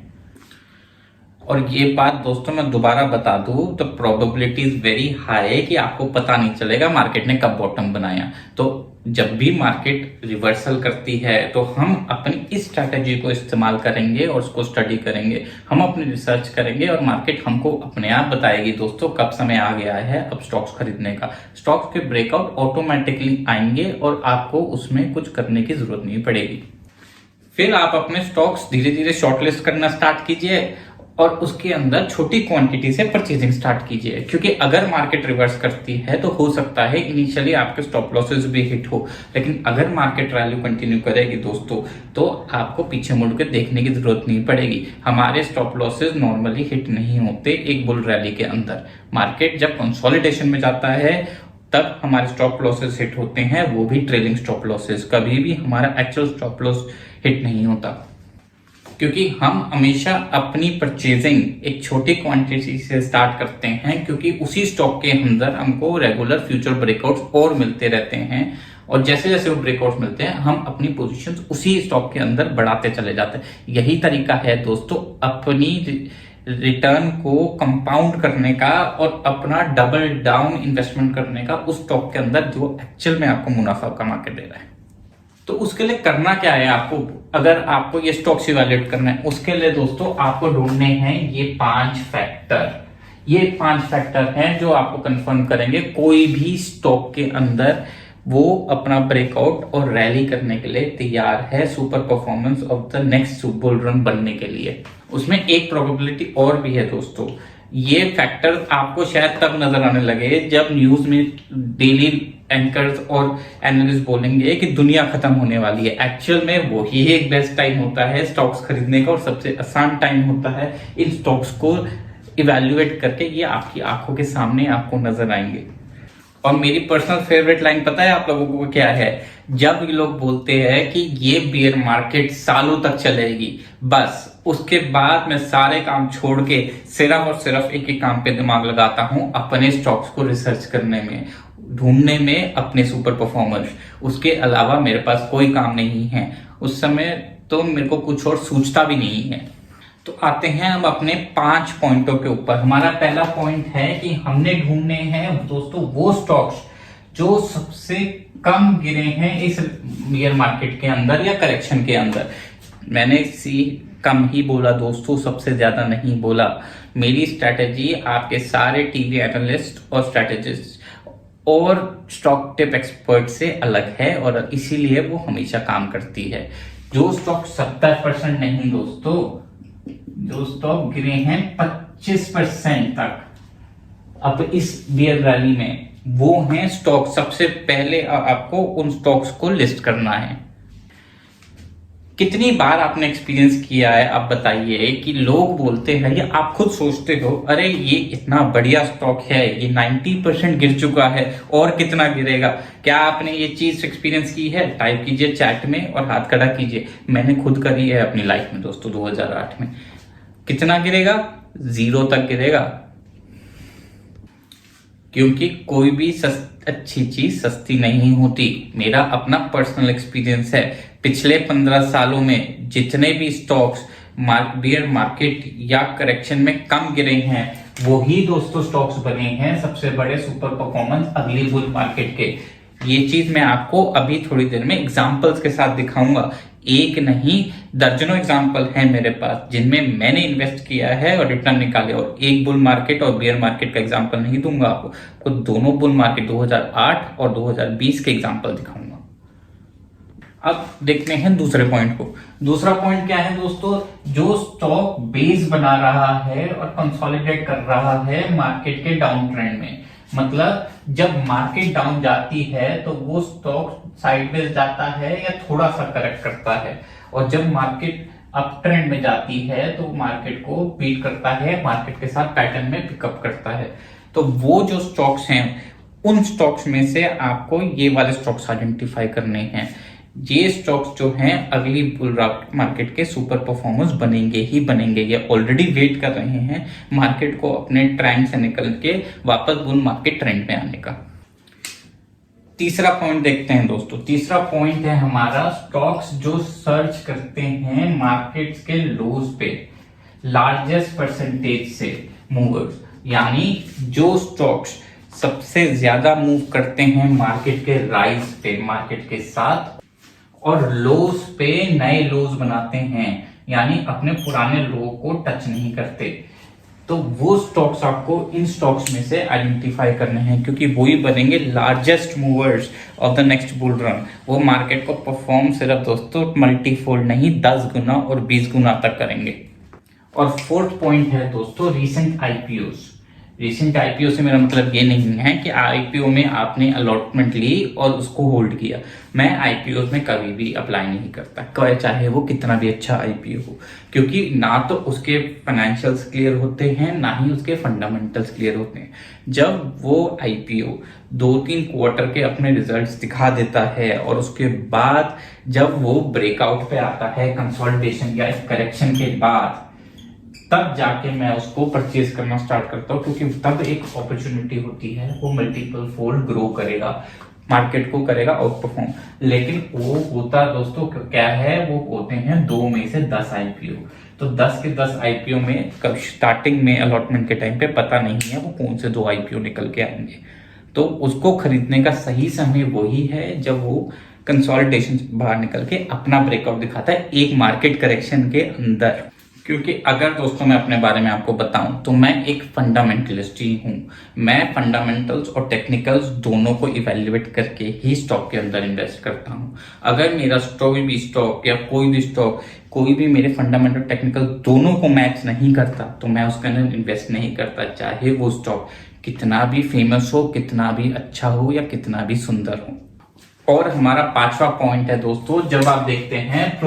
और ये बात दोस्तों मैं दोबारा बता दूं तो प्रोबेबिलिटी इज वेरी हाई कि आपको पता नहीं चलेगा मार्केट ने कब बॉटम बनाया। तो जब भी मार्केट रिवर्सल करती है तो हम अपनी इस स्ट्रैटेजी को इस्तेमाल करेंगे और उसको स्टडी करेंगे, हम अपनी रिसर्च करेंगे और मार्केट हमको अपने आप बताएगी दोस्तों कब समय आ गया है अब स्टॉक्स खरीदने का। स्टॉक्स के ब्रेकआउट ऑटोमेटिकली आएंगे और आपको उसमें कुछ करने की जरूरत नहीं पड़ेगी। फिर आप अपने स्टॉक्स धीरे धीरे शॉर्टलिस्ट करना स्टार्ट कीजिए और उसके अंदर छोटी क्वांटिटी से परचेजिंग स्टार्ट कीजिए, क्योंकि अगर मार्केट रिवर्स करती है तो हो सकता है इनिशियली आपके स्टॉप लॉसेस भी हिट हो, लेकिन अगर मार्केट वैल्यू कंटिन्यू करेगी दोस्तों तो आपको पीछे मुड़ के देखने की जरूरत नहीं पड़ेगी। हमारे स्टॉप लॉसेस नॉर्मली हिट नहीं होते एक बुल रैली के अंदर। मार्केट जब कंसोलिडेशन में जाता है तब हमारे स्टॉप लॉसेस हिट होते हैं, वो भी ट्रेलिंग स्टॉप लॉसेस। कभी भी हमारा एक्चुअल स्टॉप लॉस हिट नहीं होता, क्योंकि हम हमेशा अपनी परचेजिंग एक छोटी क्वांटिटी से स्टार्ट करते हैं, क्योंकि उसी स्टॉक के अंदर हमको रेगुलर फ्यूचर ब्रेकआउट्स और मिलते रहते हैं और जैसे जैसे वो ब्रेकआउट्स मिलते हैं हम अपनी पोजीशंस उसी स्टॉक के अंदर बढ़ाते चले जाते हैं। यही तरीका है दोस्तों अपनी रिटर्न को कंपाउंड करने का और अपना डबल डाउन इन्वेस्टमेंट करने का उस स्टॉक के अंदर जो एक्चुअल में आपको मुनाफा कमा के दे रहा है। तो उसके लिए करना क्या है आपको, अगर आपको ये स्टॉक्स इवैल्यूएट करना है उसके लिए दोस्तों आपको ढूंढने हैं ये 5 फैक्टर। ये 5 फैक्टर हैं जो आपको कंफर्म करेंगे कोई भी स्टॉक के अंदर वो अपना ब्रेकआउट और रैली करने के लिए तैयार है, super performance of the next bull run बनने के लिए। उसमें एक प्रोबेबिलिटी और भी है दोस्तों, ये फैक्टर आपको शायद तब नजर आने लगे जब न्यूज में डेली एंकर्स और एनालिस्ट बोलेंगे कि दुनिया खत्म होने वाली है। एक्चुअल में वही एक बेस्ट टाइम होता है स्टॉक्स खरीदने का और सबसे आसान टाइम होता है इन स्टॉक्स को इवैल्यूएट करके ये आपकी आंखों के सामने आपको नजर आएंगे। और मेरी पर्सनल फेवरेट लाइन पता है आप लोगों को क्या है, जब ये लोग बोलते हैं कि ये बियर मार्केट सालों तक चलेगी, बस उसके बाद मैं सारे काम छोड़ के सिर्फ और सिर्फ एक ही काम पे दिमाग लगाता हूं, अपने स्टॉक्स को रिसर्च करने में, ढूंढने में अपने सुपर परफॉर्मर्स। उसके अलावा मेरे पास कोई काम नहीं है, उस समय तो मेरे को कुछ और सूझता भी नहीं है। तो आते हैं हम अपने 5 पॉइंटों के ऊपर। हमारा पहला पॉइंट है कि हमने ढूंढने हैं दोस्तों वो स्टॉक्स जो सबसे कम गिरे हैं इस बियर मार्केट के अंदर या करेक्शन के अंदर। मैंने कम ही बोला दोस्तों, सबसे ज्यादा नहीं बोला। मेरी स्ट्रैटेजी आपके सारे टीवी एनालिस्ट और स्ट्रैटेजिस्ट और स्टॉक टिप एक्सपर्ट से अलग है और इसीलिए वो हमेशा काम करती है। जो स्टॉक 70% नहीं दोस्तों, जो स्टॉक गिरे हैं 25% तक अब इस बियर रैली में, वो हैं स्टॉक। सबसे पहले आपको उन स्टॉक्स को लिस्ट करना है। कितनी बार आपने एक्सपीरियंस किया है आप बताइए कि लोग बोलते हैं या आप खुद सोचते हो अरे ये इतना बढ़िया स्टॉक है, ये 90% गिर चुका है और कितना गिरेगा। क्या आपने ये चीज एक्सपीरियंस की है? टाइप कीजिए चैट में और हाथ खड़ा कीजिए। मैंने खुद करी है अपनी लाइफ में दोस्तों 2008 में। कितना गिरेगा? 0 तक गिरेगा, क्योंकि कोई भी अच्छी चीज सस्ती नहीं होती। मेरा अपना पर्सनल एक्सपीरियंस है, पिछले 15 सालों में जितने भी स्टॉक्स बियर मार्केट या करेक्शन में कम गिरे हैं, वो ही दोस्तों स्टॉक्स बने हैं सबसे बड़े सुपर परफॉर्मेंस अगली बुल मार्केट के। ये चीज मैं आपको अभी थोड़ी देर में एग्जांपल्स के साथ दिखाऊंगा। एक नहीं दर्जनों एग्जांपल हैं मेरे पास जिनमें मैंने इन्वेस्ट किया है और रिटर्न निकाले, और एक बुल मार्केट और बियर मार्केट का एग्जांपल नहीं दूंगा आपको, दोनों बुल मार्केट 2008 और 2020 के एग्जांपल दिखाऊंगा। अब देखते हैं दूसरे पॉइंट को। दूसरा पॉइंट क्या है दोस्तों, जो स्टॉक बेस बना रहा है और कंसोलिडेट कर रहा है मार्केट के डाउन ट्रेंड में, मतलब जब मार्केट डाउन जाती है तो वो स्टॉक साइडवेज जाता है या थोड़ा सा करेक्ट करता है, और जब मार्केट अप ट्रेंड में जाती है तो मार्केट को बीट करता है, मार्केट के साथ पैटर्न में पिकअप करता है। तो वो जो स्टॉक्स हैं, उन स्टॉक्स में से आपको ये वाले स्टॉक्स आइडेंटिफाई करने हैं। ये स्टॉक्स जो हैं अगली बुल मार्केट के सुपर परफॉर्मर्स बनेंगे ही बनेंगे। ये ऑलरेडी वेट कर रहे हैं मार्केट को अपने ट्रेंड से निकल के वापस बुल मार्केट ट्रेंड में आने का। तीसरा पॉइंट देखते हैं दोस्तों। तीसरा पॉइंट है हमारा, स्टॉक्स जो सर्च करते हैं मार्केट्स के लोज पे लार्जेस्ट परसेंटेज से मूवर्स, यानी जो स्टॉक्स सबसे ज्यादा मूव करते हैं मार्केट के राइज पे मार्केट के साथ, और लोज पे नए लोज बनाते हैं, यानी अपने पुराने लो को टच नहीं करते। तो वो स्टॉक्स आपको इन स्टॉक्स में से आइडेंटिफाई करने हैं, क्योंकि वो ही बनेंगे largest movers of the next bull run. वो मार्केट को परफॉर्म सिर्फ दोस्तों मल्टीफोल्ड नहीं 10 गुना और 20 गुना तक करेंगे। और फोर्थ पॉइंट है दोस्तों रीसेंट आईपीओस। रिसेंट आईपीओ से मेरा मतलब ये नहीं है कि आईपीओ में आपने अलॉटमेंट ली और उसको होल्ड किया। मैं आईपीओ में कभी भी अप्लाई नहीं करता, चाहे वो कितना भी अच्छा आईपीओ हो, क्योंकि ना तो उसके फाइनेंशियल्स क्लियर होते हैं, ना ही उसके फंडामेंटल्स क्लियर होते हैं। जब वो आईपीओ 2-3 क्वार्टर के अपने रिजल्ट्स दिखा देता है और उसके बाद जब वो ब्रेकआउट पे आता है कंसोलिडेशन या करेक्शन के बाद, तब जाके मैं उसको परचेज करना स्टार्ट करता हूँ, क्योंकि तब एक अपॉर्चुनिटी होती है, वो मल्टीपल फोल्ड ग्रो करेगा, मार्केट को करेगा आउट परफॉर्म। लेकिन वो होता दोस्तों क्या है, वो होते हैं 2 में से 10 आईपीओ। तो 10 के 10 आईपीओ में कब स्टार्टिंग में अलॉटमेंट के टाइम पे पता नहीं है वो कौन से 2 आईपीओ निकल के आएंगे। तो उसको खरीदने का सही समय वही है जब वो कंसोलिडेशन बाहर निकल के अपना ब्रेकआउट दिखाता है एक मार्केट करेक्शन के अंदर। क्योंकि अगर दोस्तों मैं अपने बारे में आपको बताऊं तो मैं एक फंडामेंटलिस्ट ही हूं। मैं फंडामेंटल्स और टेक्निकल्स दोनों को इवेल्युएट करके ही स्टॉक के अंदर इन्वेस्ट करता हूं। अगर मेरा स्टॉक या कोई भी मेरे फंडामेंटल टेक्निकल दोनों को मैच नहीं करता तो मैं उसके अंदर इन्वेस्ट नहीं करता, चाहे वो स्टॉक कितना भी फेमस हो, कितना भी अच्छा हो या कितना भी सुंदर हो। और हमारा 5वां पॉइंट है दोस्तों, जब आप देखते हैं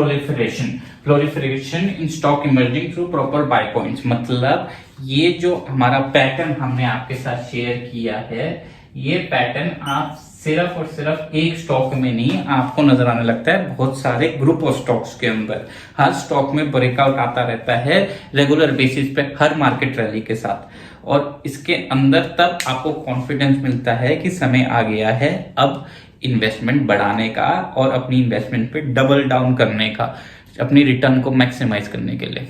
proliferation in stock emerging through proper buy points, मतलब ये जो हमारा पैटर्न हमने आपके साथ शेयर किया है, ये पैटर्न आप सिर्फ और सिर्फ एक स्टॉक में नहीं आपको नजर आने लगता है बहुत सारे ग्रुप ऑफ स्टॉक्स के अंदर। हर स्टॉक में ब्रेकआउट आता रहता है रेगुलर बेसिस पे हर मार्केट रैली के साथ, और इसके अंदर तब आपको कॉन्फिडेंस मिलता है कि समय आ गया है अब इन्वेस्टमेंट बढ़ाने का और अपनी इन्वेस्टमेंट पे डबल डाउन करने का, अपनी रिटर्न को मैक्सिमाइज करने के लिए।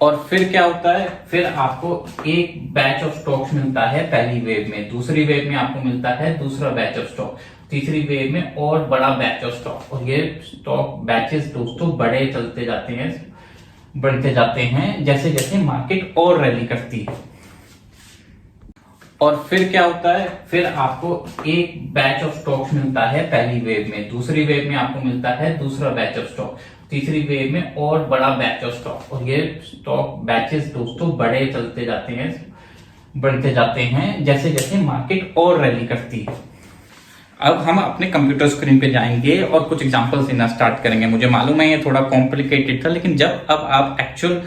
और फिर क्या होता है, फिर आपको एक बैच ऑफ स्टॉक्स मिलता है पहली वेव में, दूसरी वेव में आपको मिलता है दूसरा बैच ऑफ स्टॉक, तीसरी वेव में और बड़ा बैच ऑफ स्टॉक, और ये स्टॉक बैचेस दोस्तों बढ़ते जाते हैं जैसे जैसे मार्केट और रैली करती है। और फिर क्या होता है, फिर आपको एक बैच ऑफ स्टॉक्स मिलता है पहली वेव में, दूसरी वेव में आपको मिलता है दूसरा बैच ऑफ स्टॉक, तीसरी वेव में और बड़ा बैच ऑफ स्टॉक, और ये स्टॉक बैचेस दोस्तों बढ़ते जाते हैं जैसे जैसे मार्केट और रैली करती है। अब हम अपने कंप्यूटर स्क्रीन पे जाएंगे और कुछ एग्जांपल्स देना स्टार्ट करेंगे। मुझे मालूम है ये थोड़ा कॉम्प्लिकेटेड था, लेकिन जब अब आप एक्चुअल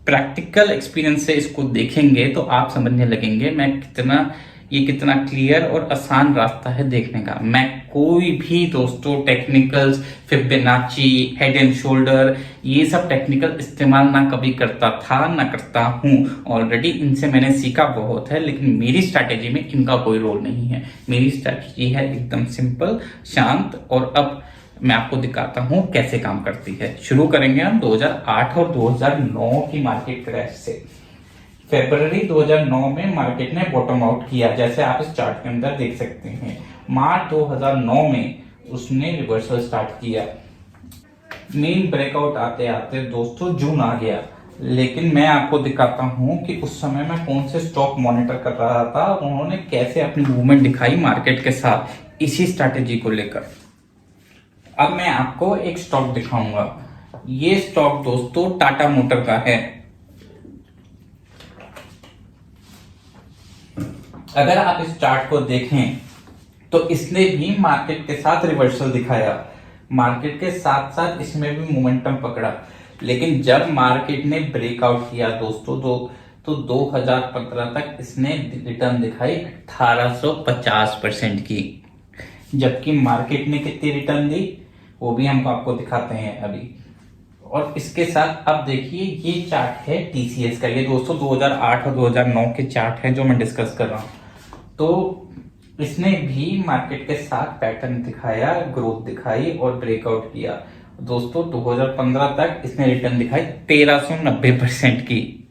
प्रैक्टिकल एक्सपीरियंस से इसको देखेंगे तो आप समझने लगेंगे मैं कितना ये कितना क्लियर और आसान रास्ता है देखने का। मैं कोई भी दोस्तों technicals, Fibonacci, head and shoulder, ये सब टेक्निकल इस्तेमाल ना कभी करता था ना करता हूं। ऑलरेडी इनसे मैंने सीखा बहुत है, लेकिन मेरी स्ट्रैटेजी में इनका कोई रोल नहीं है। मेरी स्ट्रैटेजी है एकदम सिंपल, शांत। और अब मैं आपको दिखाता हूं कैसे काम करती है। शुरू करेंगे हम 2008 और 2009 की मार्केट क्रैश से। फरवरी 2009 में मार्केट ने बॉटम आउट किया, जैसे आप इस चार्ट के अंदर देख सकते हैं। मार्च 2009 में उसने रिवर्सल स्टार्ट किया। मेन ब्रेकआउट आते आते दोस्तों जून आ गया। लेकिन मैं आपको दिखाता हूं कि उस समय मैं कौन से स्टॉक मॉनिटर कर रहा था, उन्होंने कैसे अपनी मूवमेंट दिखाई मार्केट के साथ, इसी स्ट्रैटेजी को लेकर। अब मैं आपको एक स्टॉक दिखाऊंगा। ये स्टॉक दोस्तों टाटा मोटर का है। अगर आप इस चार्ट को देखें तो इसने भी मार्केट के साथ रिवर्सल दिखाया, मार्केट के साथ साथ इसमें भी मोमेंटम पकड़ा। लेकिन जब मार्केट ने ब्रेकआउट किया दोस्तों तो 2015 तक इसने रिटर्न दिखाई 1850% की। जबकि मार्केट ने कितनी रिटर्न दी वो भी हम आपको दिखाते हैं अभी। और इसके साथ अब देखिए ये चार्ट है टीसीएस का। ये दोस्तों 2008 और 2009 के चार्ट है जो मैं डिस्कस कर रहा हूं। तो इसने भी मार्केट के साथ पैटर्न दिखाया, ग्रोथ दिखाई और ब्रेकआउट किया। दोस्तों 2015 तक इसने रिटर्न दिखाई 1390% की।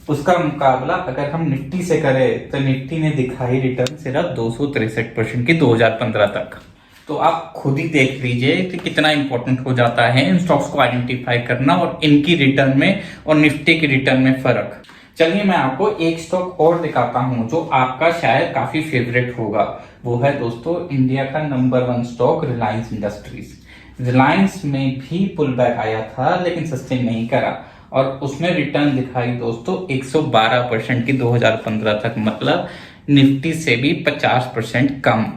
उसका मुकाबला अगर हम निफ्टी से करें तो निफ्टी ने दिखाई रिटर्न सिर्फ 263% की 2015 तक। तो आप खुद ही देख लीजिए कि कितना इंपॉर्टेंट हो जाता है इन स्टॉक्स को आइडेंटिफाई करना और इनकी रिटर्न में और निफ्टी की रिटर्न में फर्क। चलिए मैं आपको एक स्टॉक और दिखाता हूं जो आपका शायद काफी फेवरेट होगा। वो है दोस्तों इंडिया का number 1 stock Reliance industries. Reliance में भी पुल बैक आया था लेकिन सस्टेन नहीं करा और उसने रिटर्न दिखाई दोस्तों 112% की 2015 तक, मतलब निफ्टी से भी 50% कम।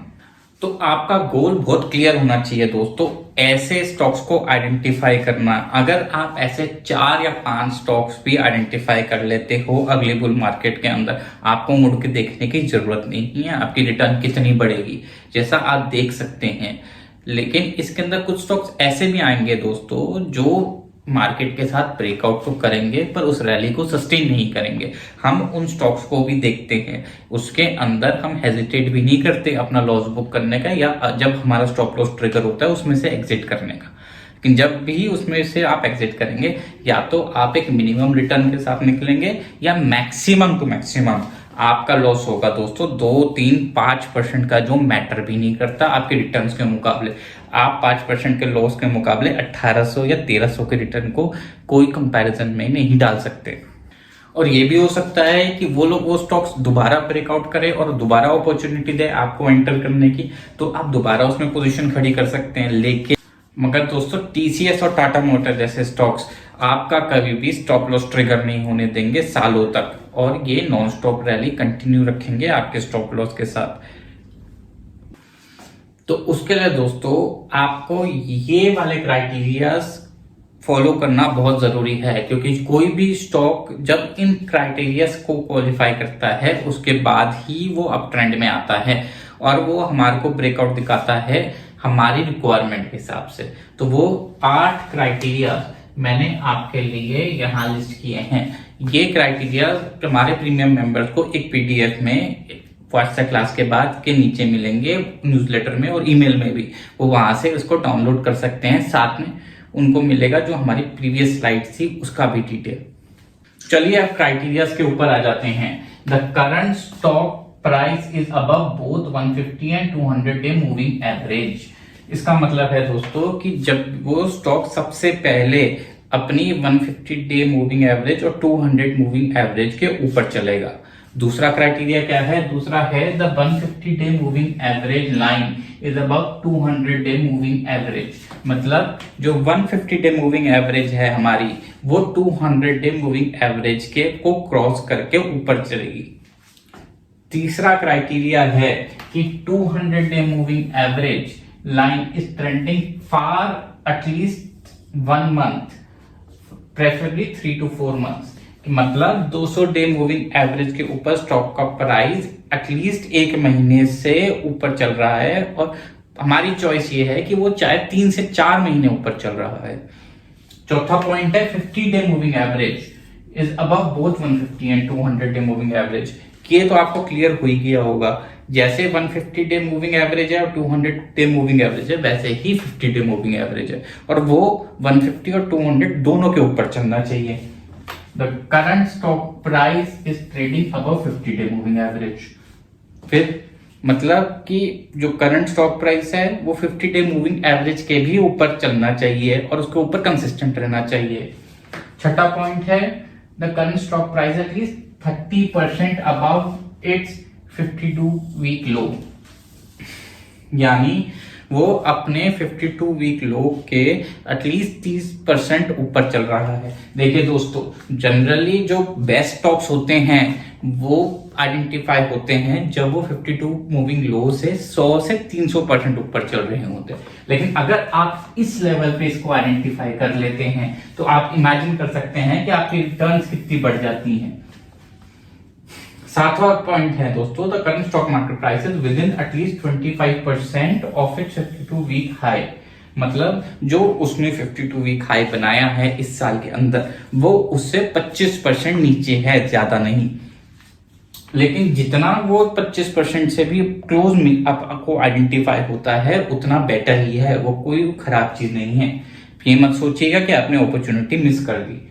तो आपका गोल बहुत क्लियर होना चाहिए दोस्तों, ऐसे स्टॉक्स को आइडेंटिफाई करना। अगर आप ऐसे 4 या 5 स्टॉक्स भी आइडेंटिफाई कर लेते हो अगले बुल मार्केट के अंदर, आपको मुड़ के देखने की जरूरत नहीं है आपकी रिटर्न कितनी बढ़ेगी, जैसा आप देख सकते हैं। लेकिन इसके अंदर कुछ स्टॉक्स ऐसे भी आएंगे दोस्तों जो मार्केट के साथ ब्रेकआउट तो करेंगे पर उस रैली को सस्टेन नहीं करेंगे। हम उन स्टॉक्स को भी देखते हैं, उसके अंदर हम हेजिटेट भी नहीं करते अपना लॉस बुक करने का या जब हमारा स्टॉप लॉस ट्रिगर होता है उसमें से एग्जिट करने का। लेकिन जब भी उसमें से आप एग्जिट करेंगे या तो आप एक मिनिमम रिटर्न के साथ निकलेंगे या मैक्सिमम टू मैक्सिमम आपका लॉस होगा दोस्तों 2, 3, 5% का, जो मैटर भी नहीं करता आपके रिटर्न्स के मुकाबले। आप 5% के लॉस के मुकाबले 1800 या 1300 के रिटर्न को कोई कंपैरिजन में नहीं डाल सकते। और ये भी हो सकता है कि वो लोग वो स्टॉक्स दोबारा ब्रेकआउट करे और दोबारा अपॉर्चुनिटी दे आपको एंटर करने की, तो आप दोबारा उसमें पोजीशन खड़ी कर सकते हैं। लेकिन मगर दोस्तों टीसीएस और टाटा मोटर जैसे स्टॉक्स आपका कभी भी स्टॉप लॉस ट्रिगर नहीं होने देंगे सालों तक, और ये नॉन स्टॉप रैली कंटिन्यू रखेंगे आपके स्टॉप लॉस के साथ। तो उसके लिए दोस्तों आपको ये वाले क्राइटेरियाज फॉलो करना बहुत जरूरी है, क्योंकि कोई भी स्टॉक जब इन क्राइटेरियाज को क्वालिफाई करता है उसके बाद ही वो अप ट्रेंड में आता है और वो हमारे को ब्रेकआउट दिखाता है हमारी रिक्वायरमेंट के हिसाब से। तो वो 8 क्राइटेरिया मैंने आपके लिए यहाँ लिस्ट किए हैं। ये क्राइटेरिया हमारे प्रीमियम मेंबर्स को एक पीडीएफ में व्हाट्सएप क्लास के बाद के नीचे मिलेंगे, न्यूज़लेटर में और ईमेल में भी। वो वहां से उसको डाउनलोड कर सकते हैं, साथ में उनको मिलेगा जो हमारी प्रीवियस स्लाइड थी उसका भी डिटेल। चलिए अब क्राइटेरियाज के ऊपर आ जाते हैं। The current stock price is above both 150 and 200 day moving average. इसका मतलब है दोस्तों कि जब वो स्टॉक सबसे पहले अपनी 150 डे मूविंग एवरेज और 200 मूविंग एवरेज के ऊपर चलेगा। दूसरा क्राइटेरिया क्या है? दूसरा है the 150 day moving average line is about 200 day moving average. मतलब जो 150 डे मूविंग एवरेज है हमारी, वो 200 डे मूविंग एवरेज के को क्रॉस करके ऊपर चलेगी। तीसरा क्राइटेरिया है कि 200 day moving average line is trending for at least 1 month, preferably 3 to 4 months। मतलब 200 डे मूविंग एवरेज के ऊपर स्टॉक का प्राइस एटलीस्ट 1 महीने से ऊपर चल रहा है, और हमारी चॉइस ये है कि वो चाहे 3 से 4 महीने ऊपर चल रहा है। चौथा पॉइंट है 50 day moving average is above both 150 and 200 day moving average. ये तो आपको क्लियर हो ही गया होगा, जैसे 150 डे मूविंग एवरेज है और 200 डे मूविंग एवरेज है, वैसे ही 50 डे मूविंग एवरेज है, और वो 150 और 200 दोनों के ऊपर चलना चाहिए। The current stock price is trading above 50 day moving average. फिर मतलब कि जो करंट स्टॉक प्राइस है वो 50 डे मूविंग एवरेज के भी ऊपर चलना चाहिए और उसके ऊपर कंसिस्टेंट रहना चाहिए। छठा पॉइंट है the current stock price at least 30% above its 52 week low, यानी वो अपने 52 वीक लो के एटलीस्ट 30% ऊपर चल रहा है। देखिए दोस्तों, जनरली जो बेस्ट स्टॉक्स होते हैं वो आइडेंटिफाई होते हैं जब वो 52 मूविंग लो से 100 से 300% ऊपर चल रहे होते हैं। लेकिन अगर आप इस लेवल पे इसको आइडेंटिफाई कर लेते हैं तो आप इमेजिन कर सकते हैं कि आपकी रिटर्न्स कितनी बढ़ जाती हैं। सातवां पॉइंट है दोस्तों, the current stock market price is within at least 25% of its 52 week high. मतलब जो उसने 52 वीक हाई बनाया है इस साल के अंदर, वो उससे 25% नीचे है, ज्यादा नहीं। लेकिन जितना वो 25% से भी क्लोज आपको आइडेंटिफाई होता है उतना बेटर ही है, वो कोई खराब चीज नहीं है। ये मत सोचिएगा कि आपने अपॉर्चुनिटी मिस कर दी।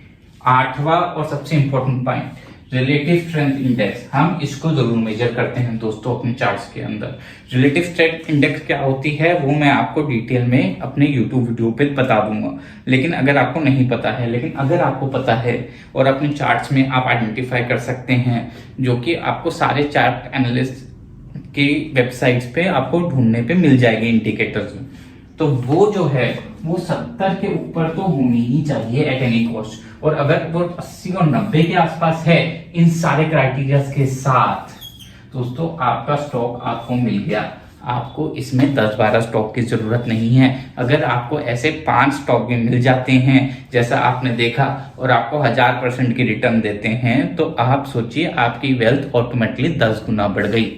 आठवां और सबसे important point, relative strength index. हम इसको जरूर मेजर करते हैं दोस्तों अपने चार्ट्स के अंदर। रिलेटिव स्ट्रेंथ इंडेक्स क्या होती है वो मैं आपको डिटेल में अपने यूट्यूब वीडियो पे बता दूंगा, लेकिन अगर आपको नहीं पता है, लेकिन अगर आपको पता है और अपने चार्ट्स में आप आइडेंटिफाई कर सकते हैं, जो कि आपको सारे चार्ट एनालिस्ट की वेबसाइट्स पे आपको ढूंढने पे मिल जाएंगे इंडिकेटर्स में, तो वो जो है वो 70 के ऊपर तो होनी ही चाहिए एट एनी कॉस्ट। और अगर वो 80 और 90 के आसपास है इन सारे क्राइटेरियाज के साथ, दोस्तों आपका स्टॉक आपको मिल गया। आपको इसमें 10-12 स्टॉक की जरूरत नहीं है। अगर आपको ऐसे 5 स्टॉक भी मिल जाते हैं जैसा आपने देखा और आपको 1000% की रिटर्न देते हैं, तो आप सोचिए आपकी वेल्थ ऑटोमेटिकली 10 गुना बढ़ गई।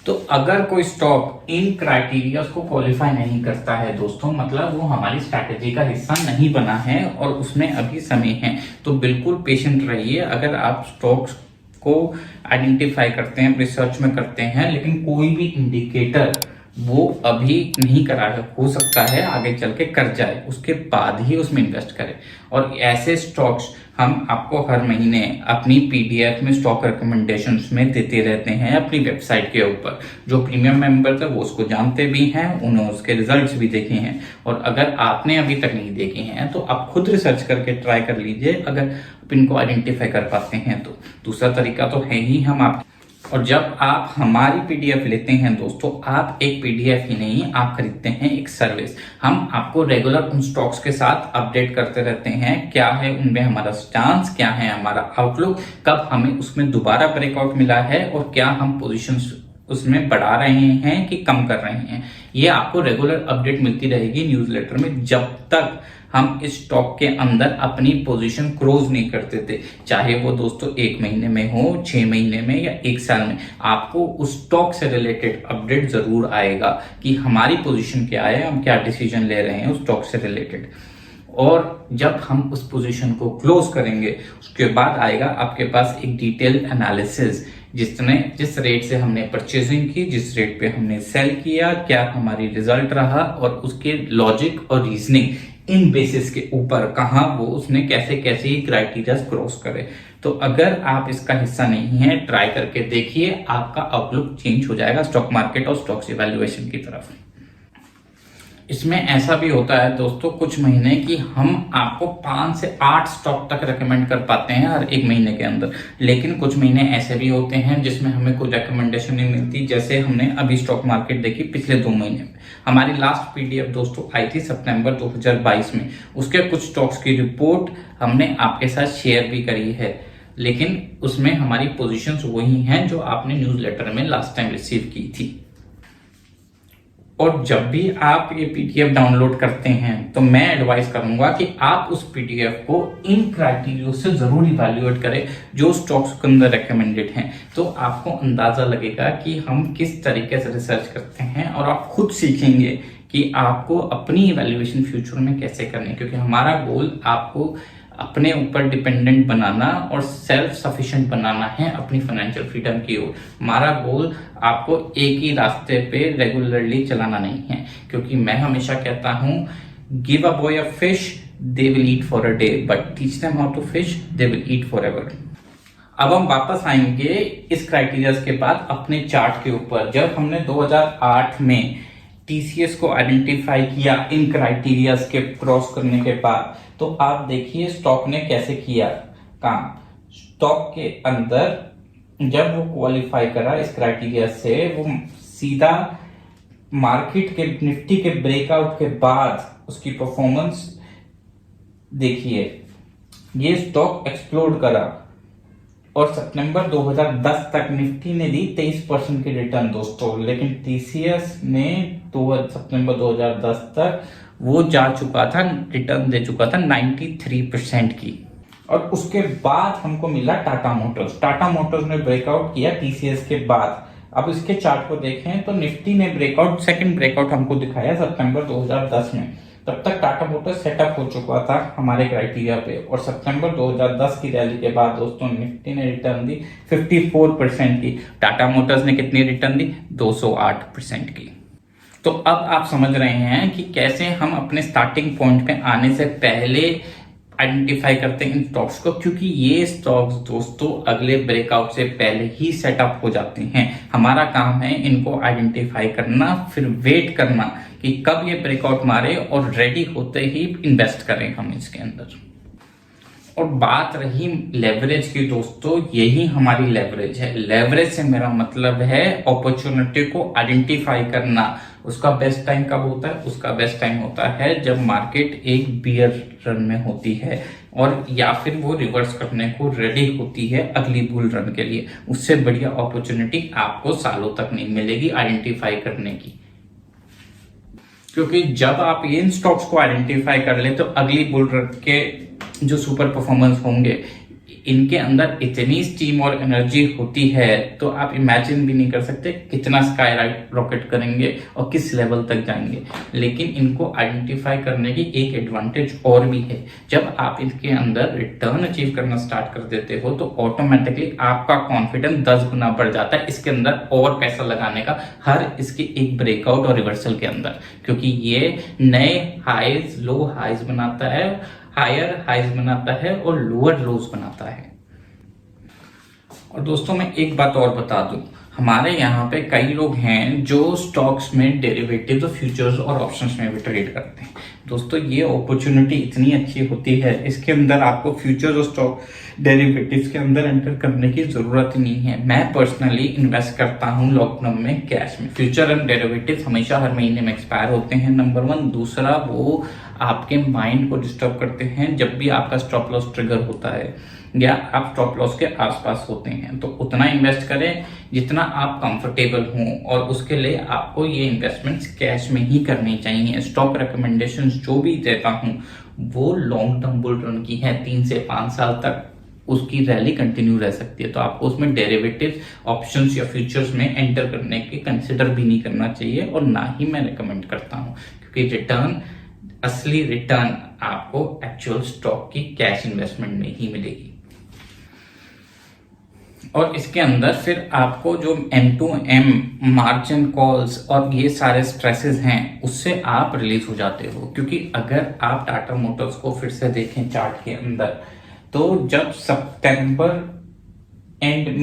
तो अगर कोई स्टॉक इन क्राइटेरिया को क्वालिफाई नहीं करता है दोस्तों, मतलब वो हमारी स्ट्रैटेजी का हिस्सा नहीं बना है और उसमें अभी समय है, तो बिल्कुल पेशेंट रहिए। अगर आप स्टॉक्स को आइडेंटिफाई करते हैं, रिसर्च में करते हैं, लेकिन कोई भी इंडिकेटर वो अभी नहीं करा है, हो सकता है आगे चल के कर जाए, उसके बाद ही उसमें इन्वेस्ट करें। और ऐसे स्टॉक्स हम आपको हर महीने अपनी पीडीएफ में स्टॉक रिकमेंडेशंस में देते रहते हैं अपनी वेबसाइट के ऊपर। जो प्रीमियम मेंबर थे वो उसको जानते भी हैं, उन्होंने उसके रिजल्ट्स भी देखे हैं। और अगर आपने अभी तक नहीं देखे हैं तो आप खुद रिसर्च करके ट्राई कर लीजिए, अगर आप इनको आइडेंटिफाई कर पाते हैं तो। दूसरा तरीका तो है ही हम आप, और जब आप हमारी पीडीएफ लेते हैं दोस्तों, आप एक पीडीएफ ही नहीं, आप खरीदते हैं एक सर्विस। हम आपको रेगुलर उन स्टॉक्स के साथ अपडेट करते रहते हैं, क्या है उनमें हमारा स्टांस, क्या है हमारा आउटलुक, कब हमें उसमें दोबारा ब्रेकआउट मिला है और क्या हम पोजीशंस उसमें बढ़ा रहे हैं कि कम कर रहे हैं। ये आपको रेगुलर अपडेट मिलती रहेगी न्यूज़लेटर में, जब तक हम इस स्टॉक के अंदर अपनी पोजीशन क्लोज नहीं करते थे। चाहे वो दोस्तों 1 महीने में हो, 6 महीने में या 1 साल में, आपको उस स्टॉक से रिलेटेड अपडेट जरूर आएगा कि हमारी पोजीशन क्या है, हम क्या डिसीजन ले रहे हैं उस स्टॉक से रिलेटेड। और जब हम उस पोजीशन को क्लोज करेंगे उसके बाद आएगा आपके पास एक डिटेल एनालिसिस, जिस रेट से हमने परचेजिंग की, जिस रेट पे हमने सेल किया, क्या हमारी रिजल्ट रहा और उसके लॉजिक और रीजनिंग इन बेसिस के ऊपर कहां वो उसने कैसे कैसे क्राइटेरिया क्रॉस करे। तो अगर आप इसका हिस्सा नहीं है, ट्राई करके देखिए, आपका आउटलुक चेंज हो जाएगा स्टॉक मार्केट और स्टॉक्स इवैल्यूएशन की तरफ। इसमें ऐसा भी होता है दोस्तों कुछ महीने कि हम आपको 5 से 8 स्टॉक तक रेकमेंड कर पाते हैं हर 1 महीने के अंदर, लेकिन कुछ महीने ऐसे भी होते हैं जिसमें हमें कोई रेकमेंडेशन नहीं मिलती। जैसे हमने अभी स्टॉक मार्केट देखी पिछले 2 महीने में, हमारी लास्ट पीडीएफ दोस्तों आई थी सितंबर 2022 में, उसके कुछ स्टॉक्स की रिपोर्ट हमने आपके साथ शेयर भी करी है, लेकिन उसमें हमारी पोजीशंस वही हैं जो आपने न्यूज़लेटर में लास्ट टाइम रिसीव की थी। और जब भी आप ये पीडीएफ डाउनलोड करते हैं तो मैं एडवाइस करूंगा कि आप उस पीडीएफ को इन क्राइटेरिया से जरूर इवैल्यूएट करें जो स्टॉक्स के अंदर रिकमेंडेड हैं। तो आपको अंदाजा लगेगा कि हम किस तरीके से रिसर्च करते हैं और आप खुद सीखेंगे कि आपको अपनी इवैल्यूएशन फ्यूचर में कैसे करनी है, क्योंकि हमारा गोल आपको अपने ऊपर डिपेंडेंट बनाना और सेल्फ सफिशिएंट बनाना है अपनी फाइनेंशियल फ्रीडम की ओर। हमारा गोल आपको एक ही रास्ते पे रेगुलरली चलाना नहीं है, क्योंकि मैं हमेशा कहता हूं give a boy a fish they will eat for a day but teach them how to fish they will eat forever. अब हम वापस आएंगे इस क्राइटेरिया के बाद अपने चार्ट के ऊपर। जब हमने 2008 में टीसीएस को आइडेंटिफाई किया इन क्राइटेरियाज के क्रॉस करने के बाद, तो आप देखिए स्टॉक ने कैसे किया काम। स्टॉक के अंदर जब वो क्वालिफाई करा इस क्राइटेरिया से, वो सीधा मार्केट के निफ्टी के ब्रेकआउट के बाद उसकी परफॉर्मेंस देखिए, ये स्टॉक एक्सप्लोड करा और सितंबर 2010 तक निफ्टी ने दी 23% की रिटर्न दोस्तों, लेकिन टीसीएस ने सितंबर 2010 तक वो जा चुका था, रिटर्न दे चुका था 93% की। और उसके बाद हमको मिला टाटा मोटर्स। टाटा मोटर्स ने ब्रेकआउट किया टीसीएस के बाद। अब इसके चार्ट को देखें तो निफ्टी ने ब्रेकआउट, सेकंड ब्रेकआउट हमको दिखाया सितंबर 2010 में। तब तक टाटा मोटर्स सेटअप हो चुका था हमारे क्राइटेरिया पे, और सितंबर 2010 की रैली के बाद दोस्तों निफ्टी ने रिटर्न दी 54% की, टाटा मोटर्स ने कितनी रिटर्न दी 208% की। तो अब आप समझ रहे हैं कि कैसे हम अपने स्टार्टिंग पॉइंट पे आने से पहले आइडेंटिफाई करते हैं इन स्टॉक्स को, क्योंकि ये स्टॉक्स दोस्तों अगले ब्रेकआउट से पहले ही सेटअप हो जाते हैं। हमारा काम है इनको आइडेंटिफाई करना, फिर वेट करना कि कब ये ब्रेकआउट मारे और रेडी होते ही इन्वेस्ट करें हम इसके अंदर। और बात रही लेवरेज की दोस्तों, यही हमारी लेवरेज है। लेवरेज से मेरा मतलब है अपॉर्चुनिटी को आइडेंटिफाई करना। उसका बेस्ट टाइम कब होता है? उसका बेस्ट टाइम होता है जब मार्केट एक बियर रन में होती है और या फिर वो रिवर्स करने को रेडी होती है अगली बुल रन के लिए। उससे बढ़िया अपॉर्चुनिटी आपको सालों तक नहीं मिलेगी आइडेंटिफाई करने की, क्योंकि जब आप इन स्टॉक्स को आइडेंटिफाई कर ले तो अगली बुल रन के जो सुपर परफॉर्मेंस होंगे इनके अंदर इतनी स्टीम और एनर्जी होती है तो आप इमेजिन भी नहीं कर सकते कितना स्काई रॉकेट करेंगे और किस लेवल तक जाएंगे। लेकिन इनको आइडेंटिफाई करने की एक एडवांटेज और भी है, जब आप इनके अंदर रिटर्न अचीव करना स्टार्ट कर देते हो तो ऑटोमेटिकली आपका कॉन्फिडेंस 10 गुना बढ़ जाता है इसके अंदर और पैसा लगाने का, हर इसके एक ब्रेकआउट और रिवर्सल के अंदर, क्योंकि ये नए हाइज लो हाइज बनाता है, हायर हाइज बनाता है और लोअर लोज बनाता है। और दोस्तों मैं एक बात और बता दूं, हमारे यहाँ पे कई लोग हैं जो स्टॉक्स में डेरिवेटिव्स और फ्यूचर्स और ऑप्शंस में भी ट्रेड करते हैं। दोस्तों ये अपॉर्चुनिटी इतनी अच्छी होती है, इसके अंदर आपको फ्यूचर्स और स्टॉक डेरिवेटिव्स के अंदर एंटर करने की जरूरत ही नहीं है। मैं पर्सनली इन्वेस्ट करता हूँ लॉकडाउन में कैश में। फ्यूचर एंड डेरिवेटिव्स हमेशा हर महीने में एक्सपायर होते हैं, नंबर 1। दूसरा, वो आपके माइंड को डिस्टर्ब करते हैं जब भी आपका स्टॉप लॉस ट्रिगर होता है या आप स्टॉप लॉस के आसपास होते हैं। तो उतना इन्वेस्ट करें जितना आप कंफर्टेबल हों, और उसके लिए आपको ये इन्वेस्टमेंट्स कैश में ही करनी चाहिए। स्टॉक रिकमेंडेशंस जो भी देता हूं वो लॉन्ग टर्म बुल रन की है, 3 से 5 साल तक उसकी रैली कंटिन्यू रह सकती है। तो आपको उसमें डेरिवेटिव्स, ऑप्शंस या फ्यूचर्स में एंटर करने के कंसिडर भी नहीं करना चाहिए, और ना ही मैं रिकमेंड करता हूं, क्योंकि रिटर्न, असली रिटर्न आपको एक्चुअल स्टॉक की कैश इन्वेस्टमेंट में ही मिलेगी। और इसके अंदर फिर आपको जो M2M मार्जिन कॉल्स और ये सारे स्ट्रेसेस हैं उससे आप रिलीज हो जाते हो। क्योंकि अगर आप टाटा मोटर्स को फिर से देखें चार्ट के अंदर, तो जब सितंबर एंड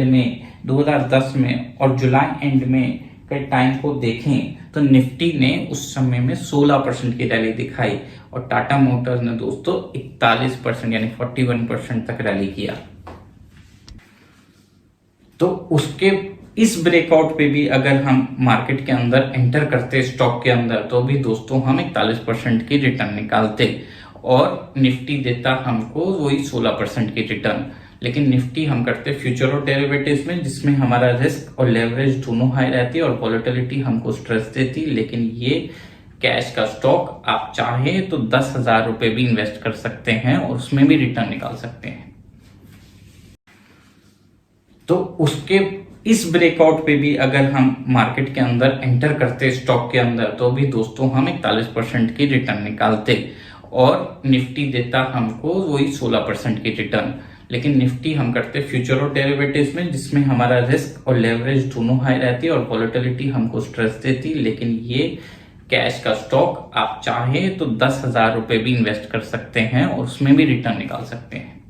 में 2010 में और जुलाई एंड में के टाइम को देखें तो निफ्टी ने उस समय में 16% की रैली दिखाई और टाटा मोटर्स ने दोस्तों 41% यानी 41% तक रैली किया। तो उसके इस ब्रेकआउट पे भी अगर हम मार्केट के अंदर एंटर करते स्टॉक के अंदर तो भी दोस्तों हम 41% की रिटर्न निकालते और निफ्टी देता हमको वही 16% की रिटर्न। लेकिन निफ्टी हम करते फ्यूचर और डेरिवेटिव्स में, जिसमें हमारा रिस्क और लेवरेज दोनों हाई रहती है और वॉलेटिलिटी हमको स्ट्रेस देती। लेकिन ये कैश का स्टॉक आप चाहें तो 10,000 रुपए भी इन्वेस्ट कर सकते हैं और उसमें भी रिटर्न निकाल सकते हैं। तो उसके इस ब्रेकआउट पे भी अगर हम मार्केट के अंदर एंटर करते स्टॉक के अंदर, तो भी दोस्तों हम 41% की रिटर्न निकालते और निफ्टी देता हमको वही 16% की रिटर्न। लेकिन निफ्टी हम करते फ्यूचर और डेरिवेटिव्स में, जिसमें हमारा रिस्क और लेवरेज दोनों हाई रहती है और वॉलेटिलिटी हमको स्ट्रेस देती। लेकिन ये कैश का स्टॉक आप चाहें तो 10,000 रुपए भी इन्वेस्ट कर सकते हैं और उसमें भी रिटर्न निकाल सकते हैं।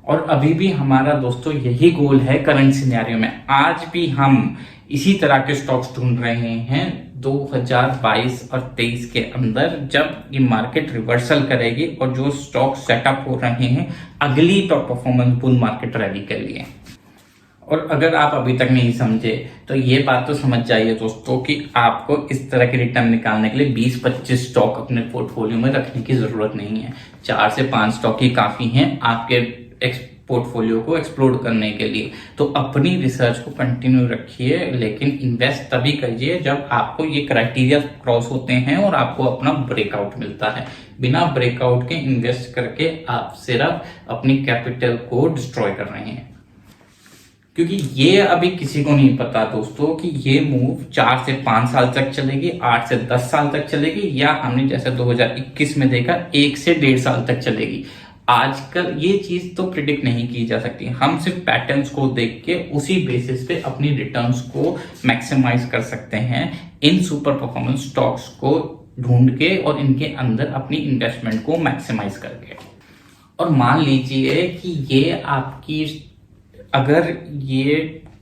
और अभी भी हमारा दोस्तों यही गोल है करंट सिनेरियो में। आज भी हम इसी तरह के स्टॉक्स ढूंढ रहे हैं 2022 और 23 के अंदर, जब ये मार्केट रिवर्सल करेगी और जो स्टॉक सेटअप हो रहे हैं अगली top performance bull market rally के लिए। और अगर आप अभी तक नहीं समझे तो ये बात तो समझ जाइए दोस्तों कि आपको इस तरह के रिटर्न निकालने के लिए 20-25 स्टॉक अपने पोर्टफोलियो में रखने की जरूरत नहीं है। 4 से 5 स्टॉक ही काफी हैं आपके पोर्टफोलियो को एक्सप्लोर करने के लिए। तो अपनी रिसर्च को कंटिन्यू रखिए, लेकिन इन्वेस्ट तभी करिए जब आपको ये क्राइटेरिया क्रॉस होते हैं और आपको अपना ब्रेकआउट मिलता है। बिना ब्रेकआउट के इन्वेस्ट करके आप सिर्फ अपनी कैपिटल को डिस्ट्रॉय कर रहे हैं, क्योंकि ये अभी किसी को नहीं पता दोस्तों कि ये मूव 4 से 5 साल तक चलेगी, 8 से 10 साल तक चलेगी, या हमने जैसे 2021 में देखा 1 से 1.5 साल तक चलेगी। आजकल ये चीज तो प्रिडिक्ट नहीं की जा सकती। हम सिर्फ पैटर्न्स को देख के उसी बेसिस पे अपनी रिटर्न्स को मैक्सिमाइज कर सकते हैं, इन सुपर परफॉर्मेंस स्टॉक्स को ढूंढ के और इनके अंदर अपनी इन्वेस्टमेंट को मैक्सिमाइज करके। और मान लीजिए कि ये आपकी अगर ये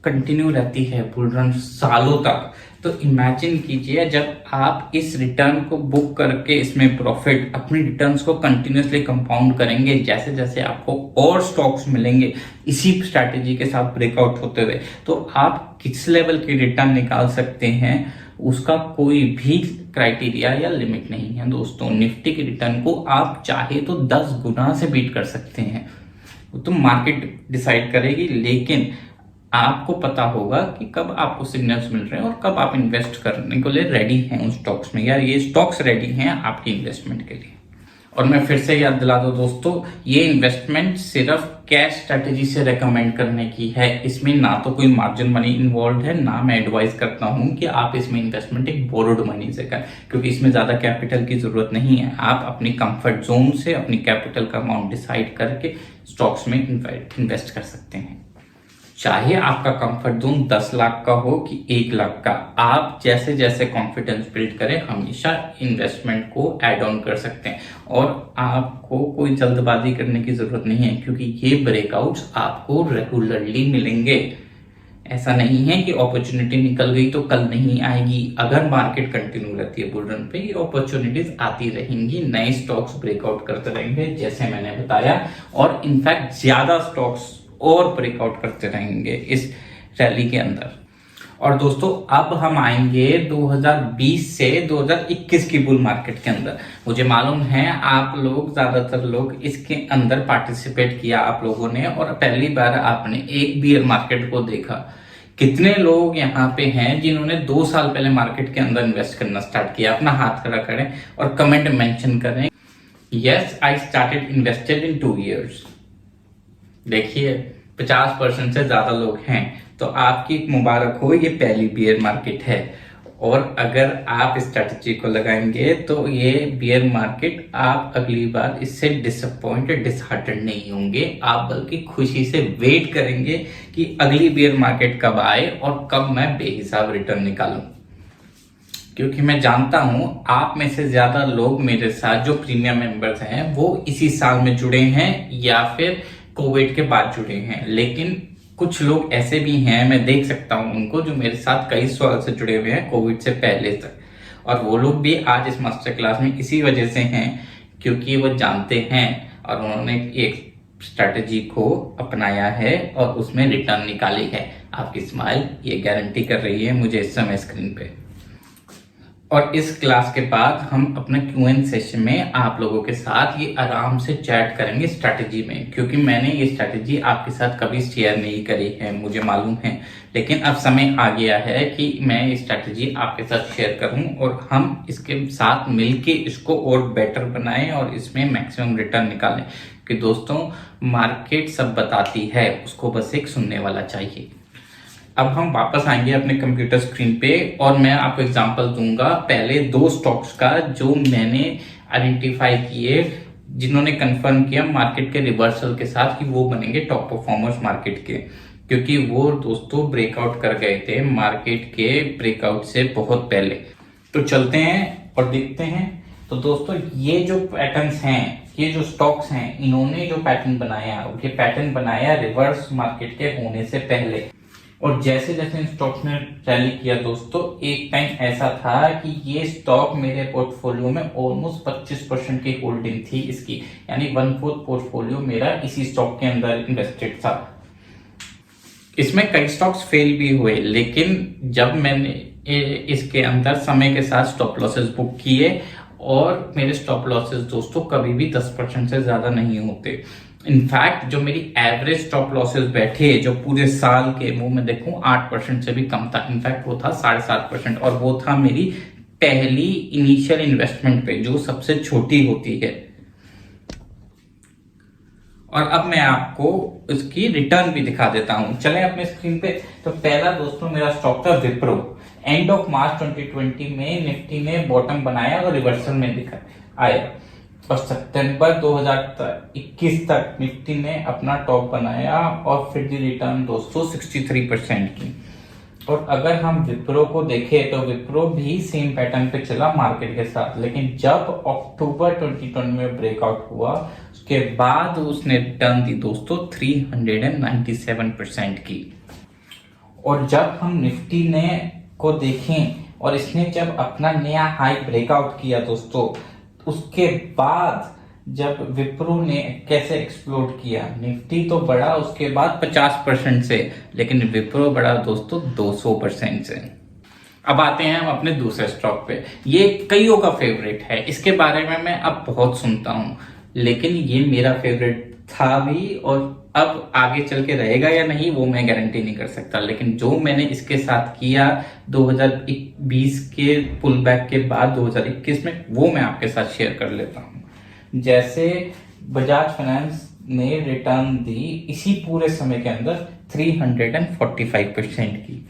कंटिन्यू रहती है बुल रन सालों तक, तो इमेजिन कीजिए जब आप इस रिटर्न को बुक करके इसमें प्रॉफिट अपनी रिटर्न्स को कंटिन्यूसली कंपाउंड करेंगे, जैसे जैसे आपको और स्टॉक्स मिलेंगे इसी स्ट्रैटेजी के साथ ब्रेकआउट होते हुए, तो आप किस लेवल की रिटर्न निकाल सकते हैं उसका कोई भी क्राइटेरिया या लिमिट नहीं है दोस्तों। निफ्टी की रिटर्न को आप चाहे तो 10 गुना से बीट कर सकते हैं, वो तो मार्केट डिसाइड करेगी। लेकिन आपको पता होगा कि कब आपको सिग्नल्स मिल रहे हैं और कब आप इन्वेस्ट करने के लिए रेडी हैं उन स्टॉक्स में, या ये स्टॉक्स रेडी हैं आपकी इन्वेस्टमेंट के लिए। और मैं फिर से याद दिला दूं दोस्तों, ये इन्वेस्टमेंट सिर्फ कैश स्ट्रेटेजी से रेकमेंड करने की है। इसमें ना तो कोई मार्जिन मनी इन्वॉल्व है, ना मैं एडवाइस करता हूं कि आप इसमें इन्वेस्टमेंट एक बोरोड मनी से करें, क्योंकि इसमें ज्यादा कैपिटल की जरूरत नहीं है। आप अपनी कंफर्ट जोन से अपनी कैपिटल का अमाउंट डिसाइड करके स्टॉक्स में इन्वेस्ट कर सकते हैं। चाहे आपका कंफर्ट जोन 10 लाख का हो कि 1 लाख का, आप जैसे जैसे कॉन्फिडेंस बिल्ड करें हमेशा इन्वेस्टमेंट को ऐड ऑन कर सकते हैं। और आपको कोई जल्दबाजी करने की जरूरत नहीं है, क्योंकि ये ब्रेकआउट्स आपको रेगुलरली मिलेंगे। ऐसा नहीं है कि अपॉर्चुनिटी निकल गई तो कल नहीं आएगी। अगर मार्केट कंटिन्यू रहती है बुल रन पे, ये अपॉर्चुनिटीज आती रहेंगी, नए स्टॉक्स ब्रेकआउट करते रहेंगे जैसे मैंने बताया, और इनफैक्ट ज्यादा स्टॉक्स और ब्रेकआउट करते रहेंगे इस रैली के अंदर। और दोस्तों अब हम आएंगे 2020 से 2021 की बुल मार्केट के अंदर। मुझे मालूम है आप लोग ज्यादातर लोग इसके अंदर पार्टिसिपेट किया आप लोगों ने, और पहली बार आपने एक बियर मार्केट को देखा। कितने लोग यहाँ पे हैं जिन्होंने 2 साल पहले मार्केट के अंदर इन्वेस्ट करना स्टार्ट किया? अपना हाथ खड़ा करें और कमेंट मेंशन करें, yes I started invested in 2 years। देखिए 50% से ज्यादा लोग हैं, तो आपकी मुबारक हो, ये पहली बियर मार्केट है। और अगर आप स्ट्रेटजी को लगाएंगे तो ये बियर मार्केट आप अगली बार इससे डिसअपॉइंटेड डिसहार्टेड नहीं होंगे, आप बल्कि खुशी से वेट करेंगे कि अगली बियर मार्केट कब आए और कब मैं बेहिसाब रिटर्न निकालूं। क्योंकि मैं जानता हूं आप में से ज्यादा लोग मेरे साथ जो प्रीमियम मेंबर्स हैं वो इसी साल में जुड़े हैं या फिर कोविड के बाद जुड़े हैं। लेकिन कुछ लोग ऐसे भी हैं, मैं देख सकता हूं उनको, जो मेरे साथ कई साल से जुड़े हुए हैं कोविड से पहले तक, और वो लोग भी आज इस मास्टर क्लास में इसी वजह से हैं क्योंकि वो जानते हैं और उन्होंने एक स्ट्रैटेजी को अपनाया है और उसमें रिटर्न निकाली है। आपकी स्माइल ये गारंटी कर रही है मुझे इस समय स्क्रीन पे। और इस क्लास के बाद हम अपना Q&A सेशन में आप लोगों के साथ ये आराम से चैट करेंगे स्ट्रैटेजी में, क्योंकि मैंने ये स्ट्रैटेजी आपके साथ कभी शेयर नहीं करी है, मुझे मालूम है, लेकिन अब समय आ गया है कि मैं ये स्ट्रैटेजी आपके साथ शेयर करूं और हम इसके साथ मिलके इसको और बेटर बनाएं और इसमें मैक्सिमम रिटर्न निकालें। कि दोस्तों, मार्केट सब बताती है, उसको बस एक सुनने वाला चाहिए। अब हम वापस आएंगे अपने कंप्यूटर स्क्रीन पे और मैं आपको एग्जांपल दूंगा पहले 2 स्टॉक्स का जो मैंने आइडेंटिफाई किए, जिन्होंने कंफर्म किया मार्केट के रिवर्सल के साथ कि वो बनेंगे टॉप परफॉर्मर्स मार्केट के, क्योंकि वो दोस्तों ब्रेकआउट कर गए थे मार्केट के ब्रेकआउट से बहुत पहले। तो चलते हैं और देखते हैं। तो दोस्तों, ये जो पैटर्न्स हैं, ये जो स्टॉक्स हैं, इन्होंने जो पैटर्न बनाया, ये पैटर्न बनाया रिवर्स मार्केट के होने से पहले। और जैसे जैसे इन स्टॉक्स ने रैली किया दोस्तों, एक टाइम ऐसा था कि ये स्टॉक मेरे पोर्टफोलियो में ऑलमोस्ट 25% की होल्डिंग थी इसकी, यानी 1/4 पोर्टफोलियो मेरा इसी स्टॉक के अंदर इन्वेस्टेड था। इसमें कई स्टॉक्स फेल भी हुए, लेकिन जब मैंने इसके अंदर समय के साथ स्टॉप लॉसेस बुक किए, और मेरे स्टॉप लॉसेस दोस्तों कभी भी 10% से ज्यादा नहीं होते। इनफैक्ट जो मेरी एवरेज स्टॉप लॉसेस बैठे जो पूरे साल के, वो मैं देखूं 8% से भी कम था। इनफैक्ट वो था 7.5%, और वो था मेरी पहली इनिशियल इन्वेस्टमेंट पे, जो सबसे छोटी होती है। और अब मैं आपको उसकी रिटर्न भी दिखा देता हूं। चलें अपने स्क्रीन पे। तो पहला दोस्तों मेरा स्टॉक था विप्रो। एंड ऑफ मार्च 2020 में निफ्टी ने बॉटम बनाया और रिवर्सल में दिखा आया, और सितंबर 2021 तक निफ्टी ने अपना टॉप बनाया और फिर दी रिटर्न दोस्तों 63% की। और अगर हम विप्रो को देखें तो विप्रो भी सेम पैटर्न पे चला मार्केट के साथ, लेकिन जब अक्टूबर 2020 में ब्रेकआउट हुआ, उसके बाद उसने रिटर्न दी दोस्तों 397% की। और जब हम निफ्टी ने को देखें और इसने जब अपना नया हाई ब्रेकआउट किया दोस्तों, उसके बाद जब विप्रो ने कैसे एक्सप्लोड किया, निफ्टी तो बढ़ा उसके बाद 50% से, लेकिन विप्रो बढ़ा दोस्तों 200% से। अब आते हैं हम अपने दूसरे स्टॉक पे। ये कईयों का फेवरेट है, इसके बारे में मैं अब बहुत सुनता हूं, लेकिन ये मेरा फेवरेट था भी, और अब आगे चल के रहेगा या नहीं वो मैं गारंटी नहीं कर सकता। लेकिन जो मैंने इसके साथ किया 2020 के पुल बैक के बाद 2021 में, वो मैं आपके साथ शेयर कर लेता हूं। जैसे बजाज फाइनेंस ने रिटर्न दी इसी पूरे समय के अंदर 345% की।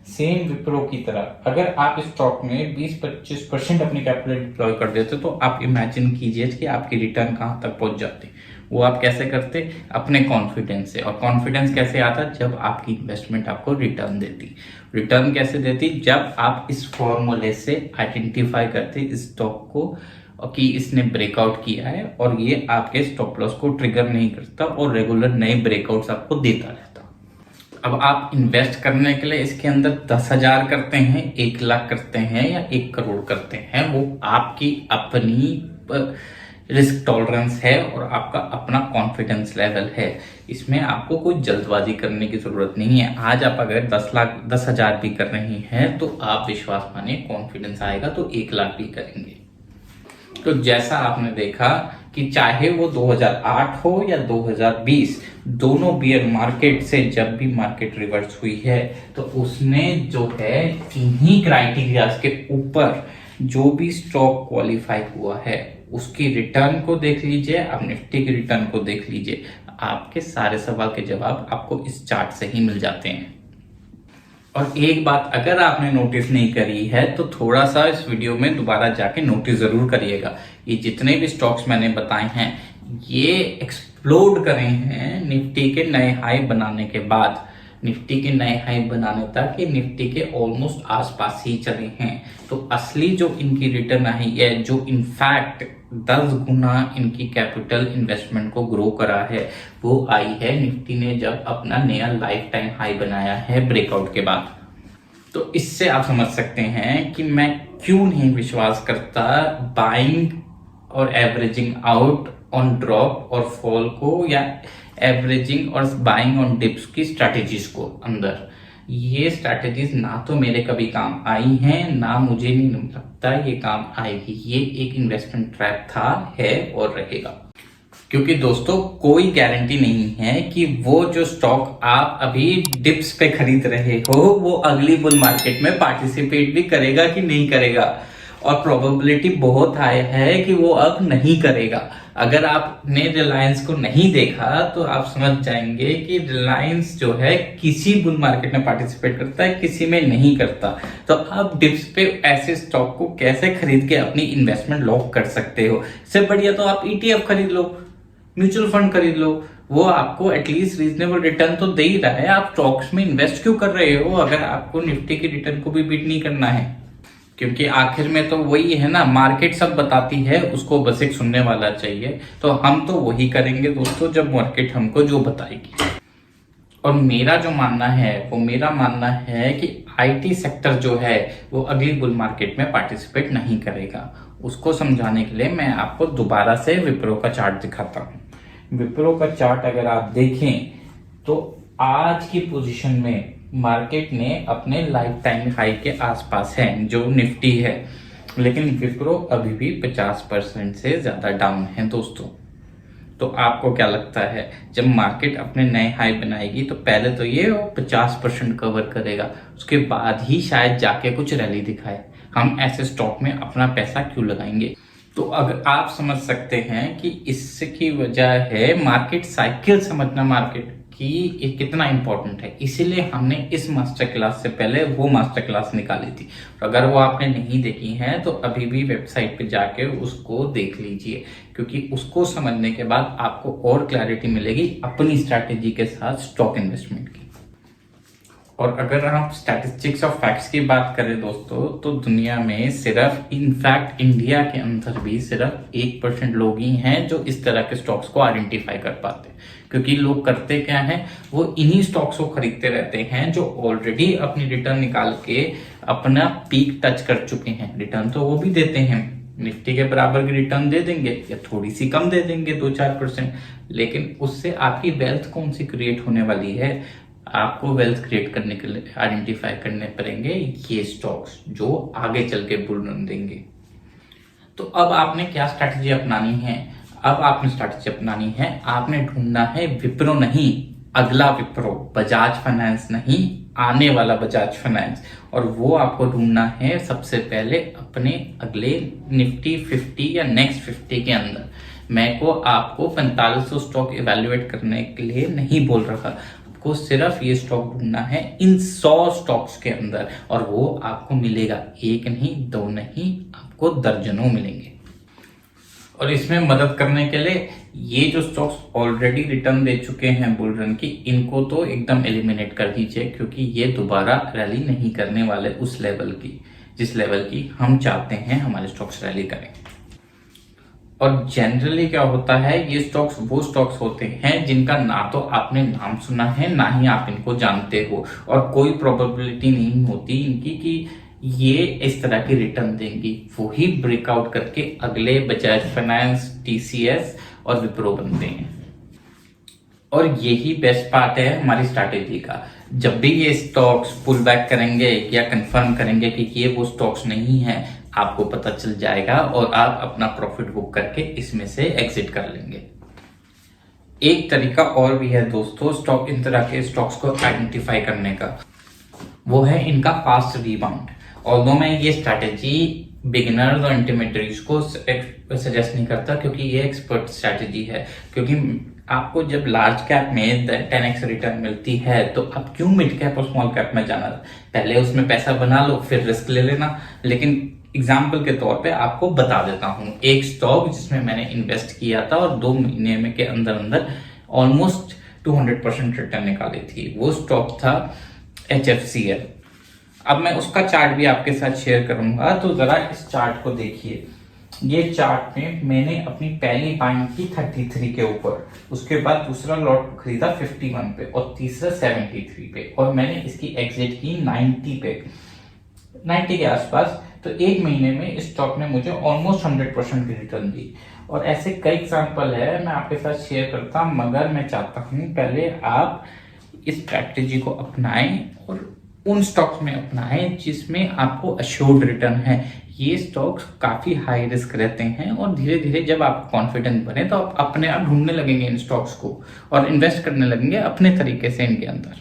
सेम विप्रो की तरह अगर आप इस स्टॉक में 20-25% अपनी कैपिटल डिप्लॉय कर देते, तो आप इमेजिन कीजिए कि आपकी रिटर्न कहां तक पहुंच जाती। वो आप कैसे करते? अपने कॉन्फिडेंस से। और कॉन्फिडेंस कैसे आता? जब आपकी इन्वेस्टमेंट आपको रिटर्न देती। रिटर्न कैसे देती? जब आप इस फॉर्मूले से आइडेंटिफाई करते इस स्टॉक को कि इसने ब्रेकआउट किया है और ये आपके स्टॉप लॉस को ट्रिगर नहीं करता और रेगुलर नए ब्रेकआउट्स आपको देता रहता। अब आप इन्वेस्ट करने के लिए इसके अंदर 10,000 करते हैं, 1 लाख करते हैं या 1 करोड़ करते हैं, वो आपकी अपनी रिस्क टॉलरेंस है और आपका अपना कॉन्फिडेंस लेवल है। इसमें आपको कोई जल्दबाजी करने की जरूरत नहीं है। आज आप अगर 10,000 भी कर रही हैं तो आप विश्वास मानिए, कॉन्फिडेंस आएगा तो 1 लाख भी करेंगे। तो जैसा आपने देखा कि चाहे वो 2008 हो या 2020, दोनों बियर मार्केट से जब भी मार्केट रिवर्स हुई है, तो उसने जो है इन्हीं क्राइटेरिया के ऊपर जो भी स्टॉक क्वालिफाई हुआ है उसकी रिटर्न को देख लीजिए, आप निफ्टी की रिटर्न को देख लीजिए, आपके सारे सवाल के जवाब आपको इस चार्ट से ही मिल जाते हैं। और एक बात अगर आपने नोटिस नहीं करी है तो थोड़ा सा इस वीडियो में दोबारा जाके नोटिस जरूर करिएगा। ये जितने भी स्टॉक्स मैंने बताए हैं ये एक्सप्लोड करे हैं निफ्टी के नए हाई बनाने के बाद। निफ्टी के नए हाई बनाने तक ये निफ्टी के ऑलमोस्ट आसपास ही चले हैं। तो असली जो इनकी रिटर्न आई है, जो इनफैक्ट 10 गुना इनकी कैपिटल इन्वेस्टमेंट को ग्रो करा है, वो आई है निफ्टी ने जब अपना नया लाइफ टाइम हाई बनाया है ब्रेकआउट के बाद। तो इससे आप समझ सकते हैं कि मैं क्यों नहीं विश्वास करता बाइंग और एवरेजिंग आउट ऑन ड्रॉप और फॉल को, या एवरेजिंग और बाइंग ऑन डिप्स की स्ट्रैटेजीज को अंदर। ये स्ट्रैटेजीज ना तो मेरे कभी काम आई हैं, ना मुझे नहीं लगता ये काम आएगी। ये एक इन्वेस्टमेंट ट्रैप था, है और रहेगा। क्योंकि दोस्तों कोई गारंटी नहीं है कि वो जो स्टॉक आप अभी डिप्स पे खरीद रहे हो वो अगली बुल मार्केट में पार्टिसिपेट भी करेगा कि नहीं करेगा, और प्रोबेबिलिटी बहुत हाई है कि वो अब नहीं करेगा। अगर आपने रिलायंस को नहीं देखा तो आप समझ जाएंगे कि रिलायंस जो है किसी बुल मार्केट में पार्टिसिपेट करता है, किसी में नहीं करता। तो आप डिप्स पे ऐसे स्टॉक को कैसे खरीद के अपनी इन्वेस्टमेंट लॉक कर सकते हो? इससे बढ़िया तो आप ईटीएफ खरीद लो, म्यूचुअल फंड खरीद लो, वो आपको एटलीस्ट रीजनेबल रिटर्न तो दे ही रहा है। आप स्टॉक्स में इन्वेस्ट क्यों कर रहे हो अगर आपको निफ्टी की रिटर्न को भी बीट नहीं करना है? क्योंकि आखिर में तो वही है ना, मार्केट सब बताती है, उसको बस एक सुनने वाला चाहिए। तो हम तो वही करेंगे दोस्तों जब मार्केट हमको जो बताएगी। और मेरा जो मानना है वो मेरा मानना है कि आईटी सेक्टर जो है वो अगली बुल मार्केट में पार्टिसिपेट नहीं करेगा। उसको समझाने के लिए मैं आपको दोबारा से विप्रो का चार्ट दिखाता हूँ। विप्रो का चार्ट अगर आप देखें तो आज की पोजीशन में मार्केट ने अपने लाइफ टाइम हाई के आसपास है जो निफ्टी है, लेकिन विप्रो अभी भी 50% से ज्यादा डाउन है दोस्तों। तो आपको क्या लगता है जब मार्केट अपने नए हाई बनाएगी तो पहले तो ये 50% कवर करेगा, उसके बाद ही शायद जाके कुछ रैली दिखाए? हम ऐसे स्टॉक में अपना पैसा क्यों लगाएंगे? तो अगर आप समझ सकते हैं कि इसकी वजह है मार्केट साइकिल समझना, मार्केट कि ये कितना इंपॉर्टेंट है। इसीलिए हमने इस मास्टर क्लास से पहले वो मास्टर क्लास निकाली थी। तो अगर वो आपने नहीं देखी है तो अभी भी वेबसाइट पे जाके उसको देख लीजिए, क्योंकि उसको समझने के बाद आपको और क्लैरिटी मिलेगी अपनी स्ट्रैटेजी के साथ स्टॉक इन्वेस्टमेंट की। और अगर हम स्टैटिस्टिक्स और फैक्ट्स की बात करें दोस्तों, तो दुनिया में सिर्फ, इनफैक्ट इंडिया के अंदर भी सिर्फ 1% लोग ही हैं जो इस तरह के स्टॉक्स को आइडेंटिफाई कर पाते हैं। क्योंकि लोग करते क्या हैं, वो इन्हीं स्टॉक्स को खरीदते रहते हैं जो ऑलरेडी अपनी रिटर्न निकाल के अपना पीक टच कर चुके हैं। रिटर्न तो वो भी देते हैं, निफ्टी के बराबर की रिटर्न दे देंगे या थोड़ी सी कम दे देंगे 2-4%, लेकिन उससे आपकी वेल्थ कौन सी क्रिएट होने वाली है? आपको वेल्थ क्रिएट करने के लिए आइडेंटिफाई करने पड़ेंगे ये स्टॉक्स जो आगे चल के बुल रन देंगे। तो अब आपने क्या स्ट्रैटेजी अपनानी है? अब आपने स्ट्रैटेजी अपनानी है, आपने ढूंढना है विप्रो नहीं, अगला विप्रो, बजाज फाइनेंस नहीं, आने वाला बजाज फाइनेंस। और वो आपको ढूंढना है सबसे पहले अपने अगले निफ्टी 50 या नेक्स्ट 50 के अंदर। मैं को आपको 4500 स्टॉक इवेल्युएट करने के लिए नहीं बोल रहा, आपको सिर्फ ये स्टॉक ढूंढना है इन 100 स्टॉक्स के अंदर, और वो आपको मिलेगा। एक नहीं, दो नहीं, आपको दर्जनों मिलेंगे। और इसमें मदद करने के लिए ये जो स्टॉक्स ऑलरेडी रिटर्न दे चुके हैं बुल रन की, इनको तो एकदम एलिमिनेट कर दीजिए, क्योंकि ये दोबारा रैली नहीं करने वाले उस लेवल की जिस लेवल की हम चाहते हैं हमारे स्टॉक्स रैली करें। और जनरली क्या होता है, ये स्टॉक्स वो स्टॉक्स होते हैं जिनका ना तो आपने नाम सुना है ना ही आप इनको जानते हो, और कोई प्रोबेबिलिटी नहीं होती इनकी कि ये इस तरह की रिटर्न देंगी। वो ही ब्रेकआउट करके अगले बजाज फाइनेंस, टीसीएस और विप्रो बनते हैं। और यही बेस्ट पार्ट है हमारी स्ट्रैटेजी का। जब भी ये स्टॉक्स पुल बैक करेंगे या कंफर्म करेंगे कि ये वो स्टॉक्स नहीं है, आपको पता चल जाएगा और आप अपना प्रॉफिट बुक करके इसमें से एग्जिट कर लेंगे। एक तरीका और भी है दोस्तों स्टॉक, इन तरह के स्टॉक्स को आइडेंटिफाई करने का, वो है इनका फास्ट रीबाउंड। ऑल्दो मैं ये स्ट्रैटेजी बिगिनर्स और इंटरमीडिएट्स को सजेस्ट नहीं करता, क्योंकि ये एक्सपर्ट स्ट्रैटेजी है। क्योंकि आपको जब लार्ज कैप में 10x रिटर्न मिलती है तो आप क्यों मिड कैप और स्मॉल कैप में जाना? पहले उसमें पैसा बना लो फिर रिस्क ले लेना। लेकिन एग्जाम्पल के तौर पे आपको बता देता हूँ एक स्टॉक जिसमें मैंने इन्वेस्ट किया था और 2 महीने में के अंदर अंदर ऑलमोस्ट 200% रिटर्न निकाली थी। वो स्टॉक था HFCL। अब मैं उसका चार्ट भी आपके साथ शेयर करूंगा, तो जरा इस चार्ट को देखिए। ये चार्ट में मैंने अपनी पहली बाइंग की 33 के ऊपर, उसके बाद दूसरा लॉट खरीदा 51 पे और तीसरा 73 पे, और मैंने इसकी एग्जिट की 90 पे, 90 के आसपास। तो एक महीने में इस स्टॉक ने मुझे ऑलमोस्ट 100% की रिटर्न दी। और ऐसे कई एग्जाम्पल है, मैं आपके साथ शेयर करता, मगर मैं चाहता हूं पहले आप इस स्ट्रैटेजी को अपनाएं और उन स्टॉक्स में अपनाएं जिसमें आपको अश्योर्ड रिटर्न है। ये स्टॉक्स काफी हाई रिस्क रहते हैं और धीरे धीरे जब आप कॉन्फिडेंट बने तो आप अपने आप ढूंढने लगेंगे इन स्टॉक्स को और इन्वेस्ट करने लगेंगे अपने तरीके से इनके अंदर।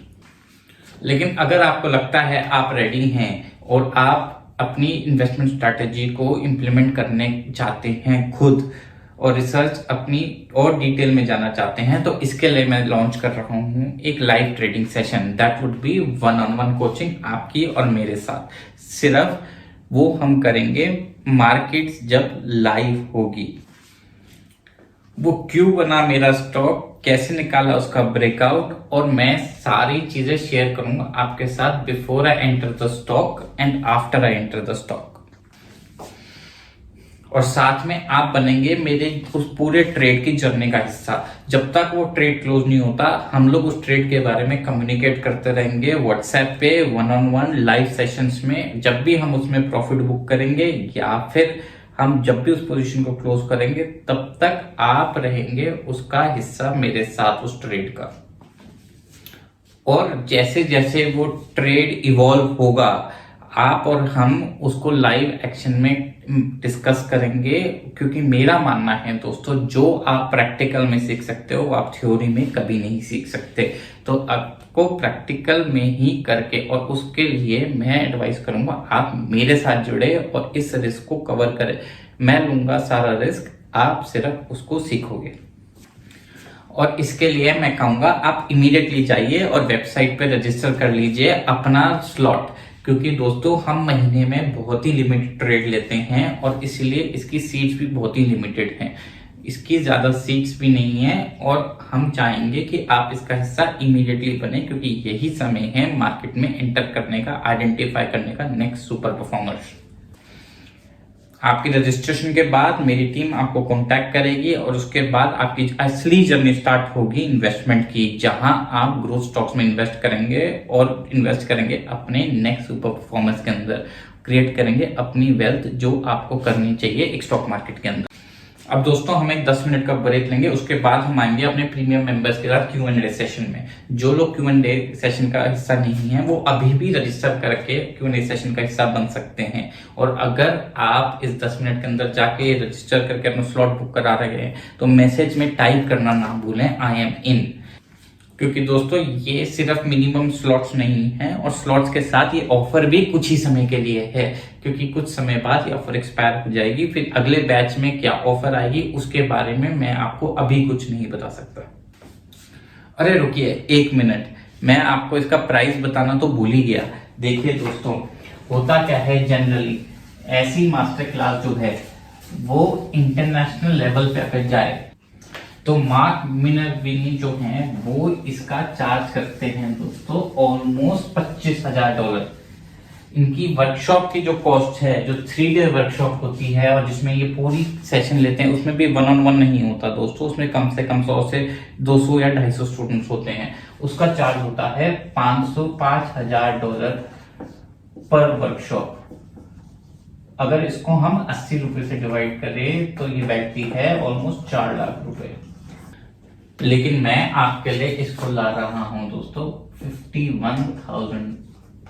लेकिन अगर आपको लगता है आप रेडी हैं और आप अपनी इन्वेस्टमेंट स्ट्रैटेजी को इम्प्लीमेंट करने चाहते हैं खुद और रिसर्च अपनी और डिटेल में जाना चाहते हैं, तो इसके लिए मैं लॉन्च कर रहा हूं एक live trading session. That would be 1-on-1 coaching आपकी और मेरे साथ। सिर्फ वो हम करेंगे मार्केट्स जब लाइव होगी। वो क्यों बना मेरा स्टॉक, कैसे निकाला उसका ब्रेकआउट, और मैं सारी चीजें शेयर करूंगा आपके साथ before I enter the stock and after I enter the stock. और साथ में आप बनेंगे मेरे उस पूरे ट्रेड की जर्नी का हिस्सा। जब तक वो ट्रेड क्लोज नहीं होता हम लोग उस ट्रेड के बारे में कम्युनिकेट करते रहेंगे व्हाट्सएप पे 1-on-1 लाइव सेशंस में। जब भी हम उसमें प्रॉफिट बुक करेंगे या फिर हम जब भी उस पोजीशन को क्लोज करेंगे तब तक आप रहेंगे उसका हिस्सा मेरे साथ उस ट्रेड का। और जैसे जैसे वो ट्रेड इवॉल्व होगा आप और हम उसको लाइव एक्शन में डिस्कस करेंगे, क्योंकि मेरा मानना है दोस्तों जो आप प्रैक्टिकल में सीख सकते हो वो आप थ्योरी में कभी नहीं सीख सकते। तो आपको प्रैक्टिकल में ही करके, और उसके लिए मैं एडवाइस करूंगा आप मेरे साथ जुड़े और इस रिस्क को कवर करें। मैं लूंगा सारा रिस्क, आप सिर्फ उसको सीखोगे। और इसके लिए मैं कहूंगा आप इमीडिएटली जाइए और वेबसाइट पे रजिस्टर कर लीजिए अपना स्लॉट, क्योंकि दोस्तों हम महीने में बहुत ही लिमिटेड ट्रेड लेते हैं और इसलिए इसकी सीट्स भी बहुत ही लिमिटेड हैं। इसकी ज्यादा सीट्स भी नहीं है और हम चाहेंगे कि आप इसका हिस्सा इमीडिएटली बने, क्योंकि यही समय है मार्केट में एंटर करने का, आइडेंटिफाई करने का नेक्स्ट सुपर परफॉर्मर्स। आपकी रजिस्ट्रेशन के बाद मेरी टीम आपको कांटेक्ट करेगी और उसके बाद आपकी असली जर्नी स्टार्ट होगी इन्वेस्टमेंट की, जहां आप ग्रोथ स्टॉक्स में इन्वेस्ट करेंगे और इन्वेस्ट करेंगे अपने नेक्स्ट सुपर परफॉर्मेंस के अंदर, क्रिएट करेंगे अपनी वेल्थ जो आपको करनी चाहिए एक स्टॉक मार्केट के अंदर। अब दोस्तों हम एक 10 मिनट का ब्रेक लेंगे, उसके बाद हम आएंगे अपने प्रीमियम मेंबर्स के साथ Q&A सेशन में। जो लोग Q&A सेशन का हिस्सा नहीं है वो अभी भी रजिस्टर करके Q&A सेशन का हिस्सा बन सकते हैं। और अगर आप इस 10 मिनट के अंदर जाके रजिस्टर करके अपना स्लॉट बुक करा रहे हैं तो मैसेज में टाइप करना ना भूलें आई एम इन, क्योंकि दोस्तों ये सिर्फ मिनिमम स्लॉट्स नहीं है और स्लॉट्स के साथ ये ऑफर भी कुछ ही समय के लिए है, क्योंकि कुछ समय बाद ये ऑफर एक्सपायर हो जाएगी। फिर अगले बैच में क्या ऑफर आएगी उसके बारे में मैं आपको अभी कुछ नहीं बता सकता। अरे रुकिए 1 मिनट, मैं आपको इसका प्राइस बताना तो भूल ही गया। देखिए दोस्तों होता क्या है, जनरली ऐसी मास्टर क्लास जो है वो इंटरनेशनल लेवल पे अगर जाए तो मार्क मिनरविनी जो हैं वो इसका चार्ज करते हैं दोस्तों ऑलमोस्ट $25,000। इनकी वर्कशॉप की जो कॉस्ट है, जो 3 डे वर्कशॉप होती है और जिसमें ये पूरी सेशन लेते हैं, उसमें भी 1-on-1 नहीं होता दोस्तों, उसमें कम से कम 100 से 200 या 250 स्टूडेंट्स होते हैं। उसका चार्ज होता है $5,000 पर वर्कशॉप। अगर इसको हम 80 रुपए से डिवाइड करें तो ये बैठती है ऑलमोस्ट 4 लाख रुपए। लेकिन मैं आपके लिए इसको ला रहा हूं दोस्तों 51,000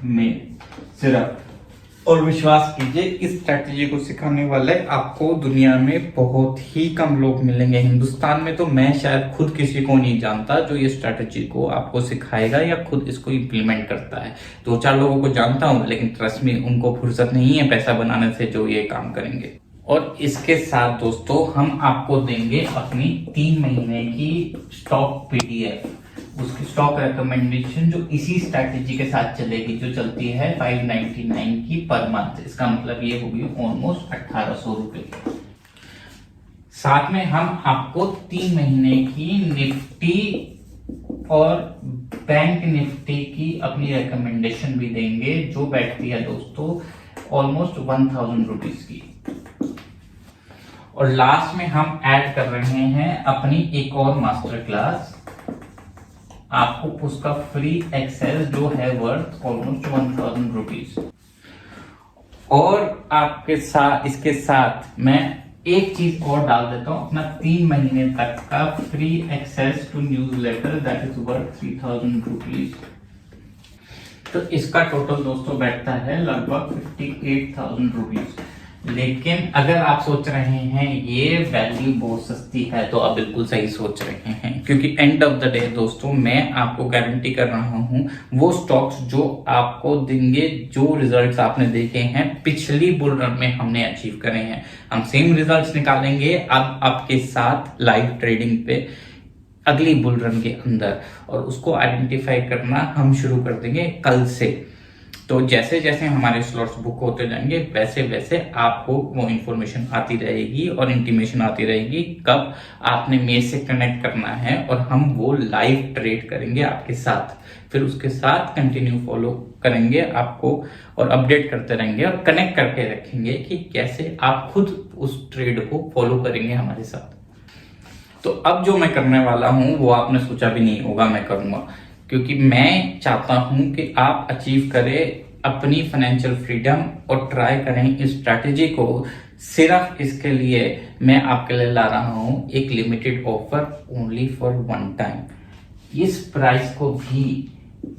में सिर्फ। और विश्वास कीजिए इस स्ट्रैटेजी को सिखाने वाले आपको दुनिया में बहुत ही कम लोग मिलेंगे। हिंदुस्तान में तो मैं शायद खुद किसी को नहीं जानता जो ये स्ट्रैटेजी को आपको सिखाएगा या खुद इसको इम्प्लीमेंट करता है। 2-4 लोगों को जानता हूं, लेकिन ट्रस्ट में उनको फुर्सत नहीं है पैसा बनाने से जो ये काम करेंगे। और इसके साथ दोस्तों हम आपको देंगे अपनी 3 महीने की स्टॉक PDF, उसकी स्टॉक रिकमेंडेशन जो इसी स्ट्रैटेजी के साथ चलेगी, जो चलती है 599 की पर मंथ। इसका मतलब ये होगी ऑलमोस्ट 1800 रुपए। साथ में हम आपको 3 महीने की निफ्टी और बैंक निफ्टी की अपनी रिकमेंडेशन भी देंगे, जो बैठती है दोस्तों ऑलमोस्ट 1000 रुपीज की। और लास्ट में हम ऐड कर रहे हैं अपनी एक और मास्टर क्लास, आपको उसका फ्री एक्सेस जो है वर्थ ऑलमोस्ट 1000 रुपीज। और आपके साथ इसके साथ मैं एक चीज और डाल देता हूं, अपना 3 महीने तक का free access to newsletter that is worth 3000 rupees. तो इसका टोटल दोस्तों बैठता है लगभग 58,000 रुपीज। लेकिन अगर आप सोच रहे हैं ये वैल्यू बहुत सस्ती है, तो आप बिल्कुल सही सोच रहे हैं, क्योंकि एंड ऑफ द डे दोस्तों मैं आपको गारंटी कर रहा हूं वो स्टॉक्स जो आपको देंगे, जो रिजल्ट्स आपने देखे हैं पिछली बुल रन में हमने अचीव करे हैं, हम सेम रिजल्ट्स निकालेंगे अब आपके साथ लाइव ट्रेडिंग पे अगली बुल रन के अंदर, और उसको आइडेंटिफाई करना हम शुरू कर देंगे कल से। तो जैसे जैसे हमारे स्लॉट्स बुक होते जाएंगे वैसे वैसे आपको वो इंफॉर्मेशन आती रहेगी और इंटीमेशन आती रहेगी कब आपने मेरे से कनेक्ट करना है, और हम वो लाइव ट्रेड करेंगे आपके साथ, फिर उसके साथ कंटिन्यू फॉलो करेंगे आपको और अपडेट करते रहेंगे और कनेक्ट करके रखेंगे कि कैसे आप खुद उस ट्रेड को फॉलो करेंगे हमारे साथ। तो अब जो मैं करने वाला हूं वो आपने सोचा भी नहीं होगा मैं करूंगा, क्योंकि मैं चाहता हूं कि आप अचीव करें अपनी फाइनेंशियल फ्रीडम और ट्राई करें इस स्ट्रैटेजी को। सिर्फ इसके लिए मैं आपके लिए ला रहा हूं एक limited offer only for one time. इस प्राइस को भी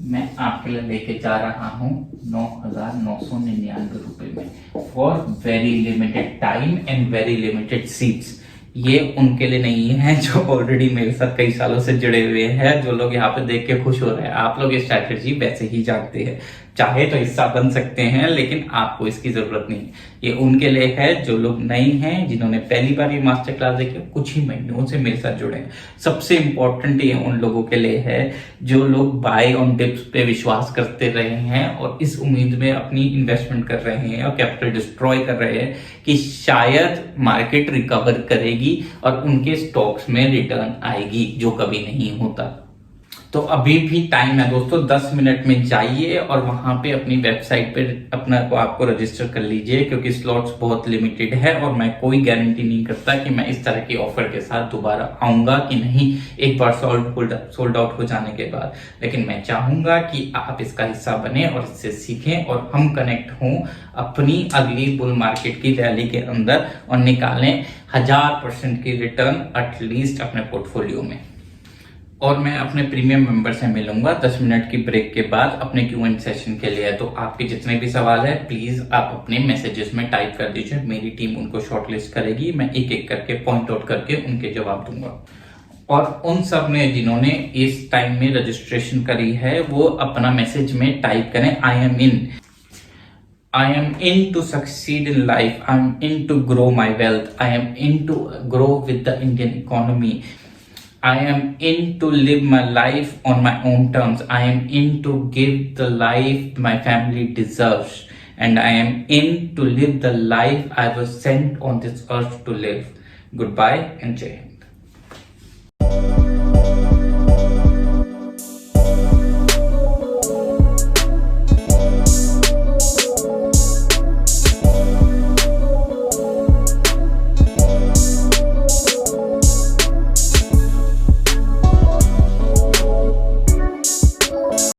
मैं आपके लिए लेके जा रहा हूं 9,999 रुपए में for very limited time and very limited seats. ये उनके लिए नहीं है जो ऑलरेडी मेरे साथ कई सालों से जुड़े हुए हैं, जो लोग यहाँ पे देख के खुश हो रहे हैं। आप लोग ये स्ट्रैटेजी वैसे ही जानते हैं, चाहे तो हिस्सा बन सकते हैं, लेकिन आपको इसकी जरूरत नहीं। ये उनके लिए है जो लोग नए हैं, जिन्होंने पहली बार ये मास्टर क्लास देखी, कुछ ही महीनों से मेरे साथ जुड़े हैं। सबसे इंपॉर्टेंट ये उन लोगों के लिए है जो लोग बाय ऑन डिप्स पे विश्वास करते रहे हैं और इस उम्मीद में अपनी इन्वेस्टमेंट कर रहे हैं और कैपिटल डिस्ट्रॉय कर रहे हैं कि शायद मार्केट रिकवर करेगी और उनके स्टॉक्स में रिटर्न आएगी, जो कभी नहीं होता। तो अभी भी टाइम है दोस्तों, 10 मिनट में जाइए और वहां पे अपनी वेबसाइट पे अपना को आपको रजिस्टर कर लीजिए, क्योंकि स्लॉट्स बहुत लिमिटेड है और मैं कोई गारंटी नहीं करता कि मैं इस तरह की ऑफर के साथ दोबारा आऊंगा कि नहीं एक बार सोल्ड आउट हो जाने के बाद। लेकिन मैं चाहूंगा कि आप इसका हिस्सा बने और इससे सीखें और हम कनेक्ट हों अपनी अगली बुल मार्केट की रैली के अंदर और निकालें 1000% की रिटर्न एटलीस्ट अपने पोर्टफोलियो में। और मैं अपने प्रीमियम मेंबर से मिलूंगा 10 मिनट की ब्रेक के बाद अपने Q&A सेशन के लिए। तो आपके जितने भी सवाल है प्लीज आप अपने मैसेजेस में टाइप कर दीजिए, मेरी टीम उनको शॉर्टलिस्ट करेगी, मैं एक एक करके पॉइंट आउट करके उनके जवाब दूंगा। और उन सब ने जिन्होंने इस टाइम में रजिस्ट्रेशन करी है वो अपना मैसेज में टाइप करें I am in to succeed in life, I am in to grow my wealth, I am in to grow with the Indian economy, I am in to live my life on my own terms. I am in to give the life my family deserves. And I am in to live the life I was sent on this earth to live. Goodbye and Jai Hind.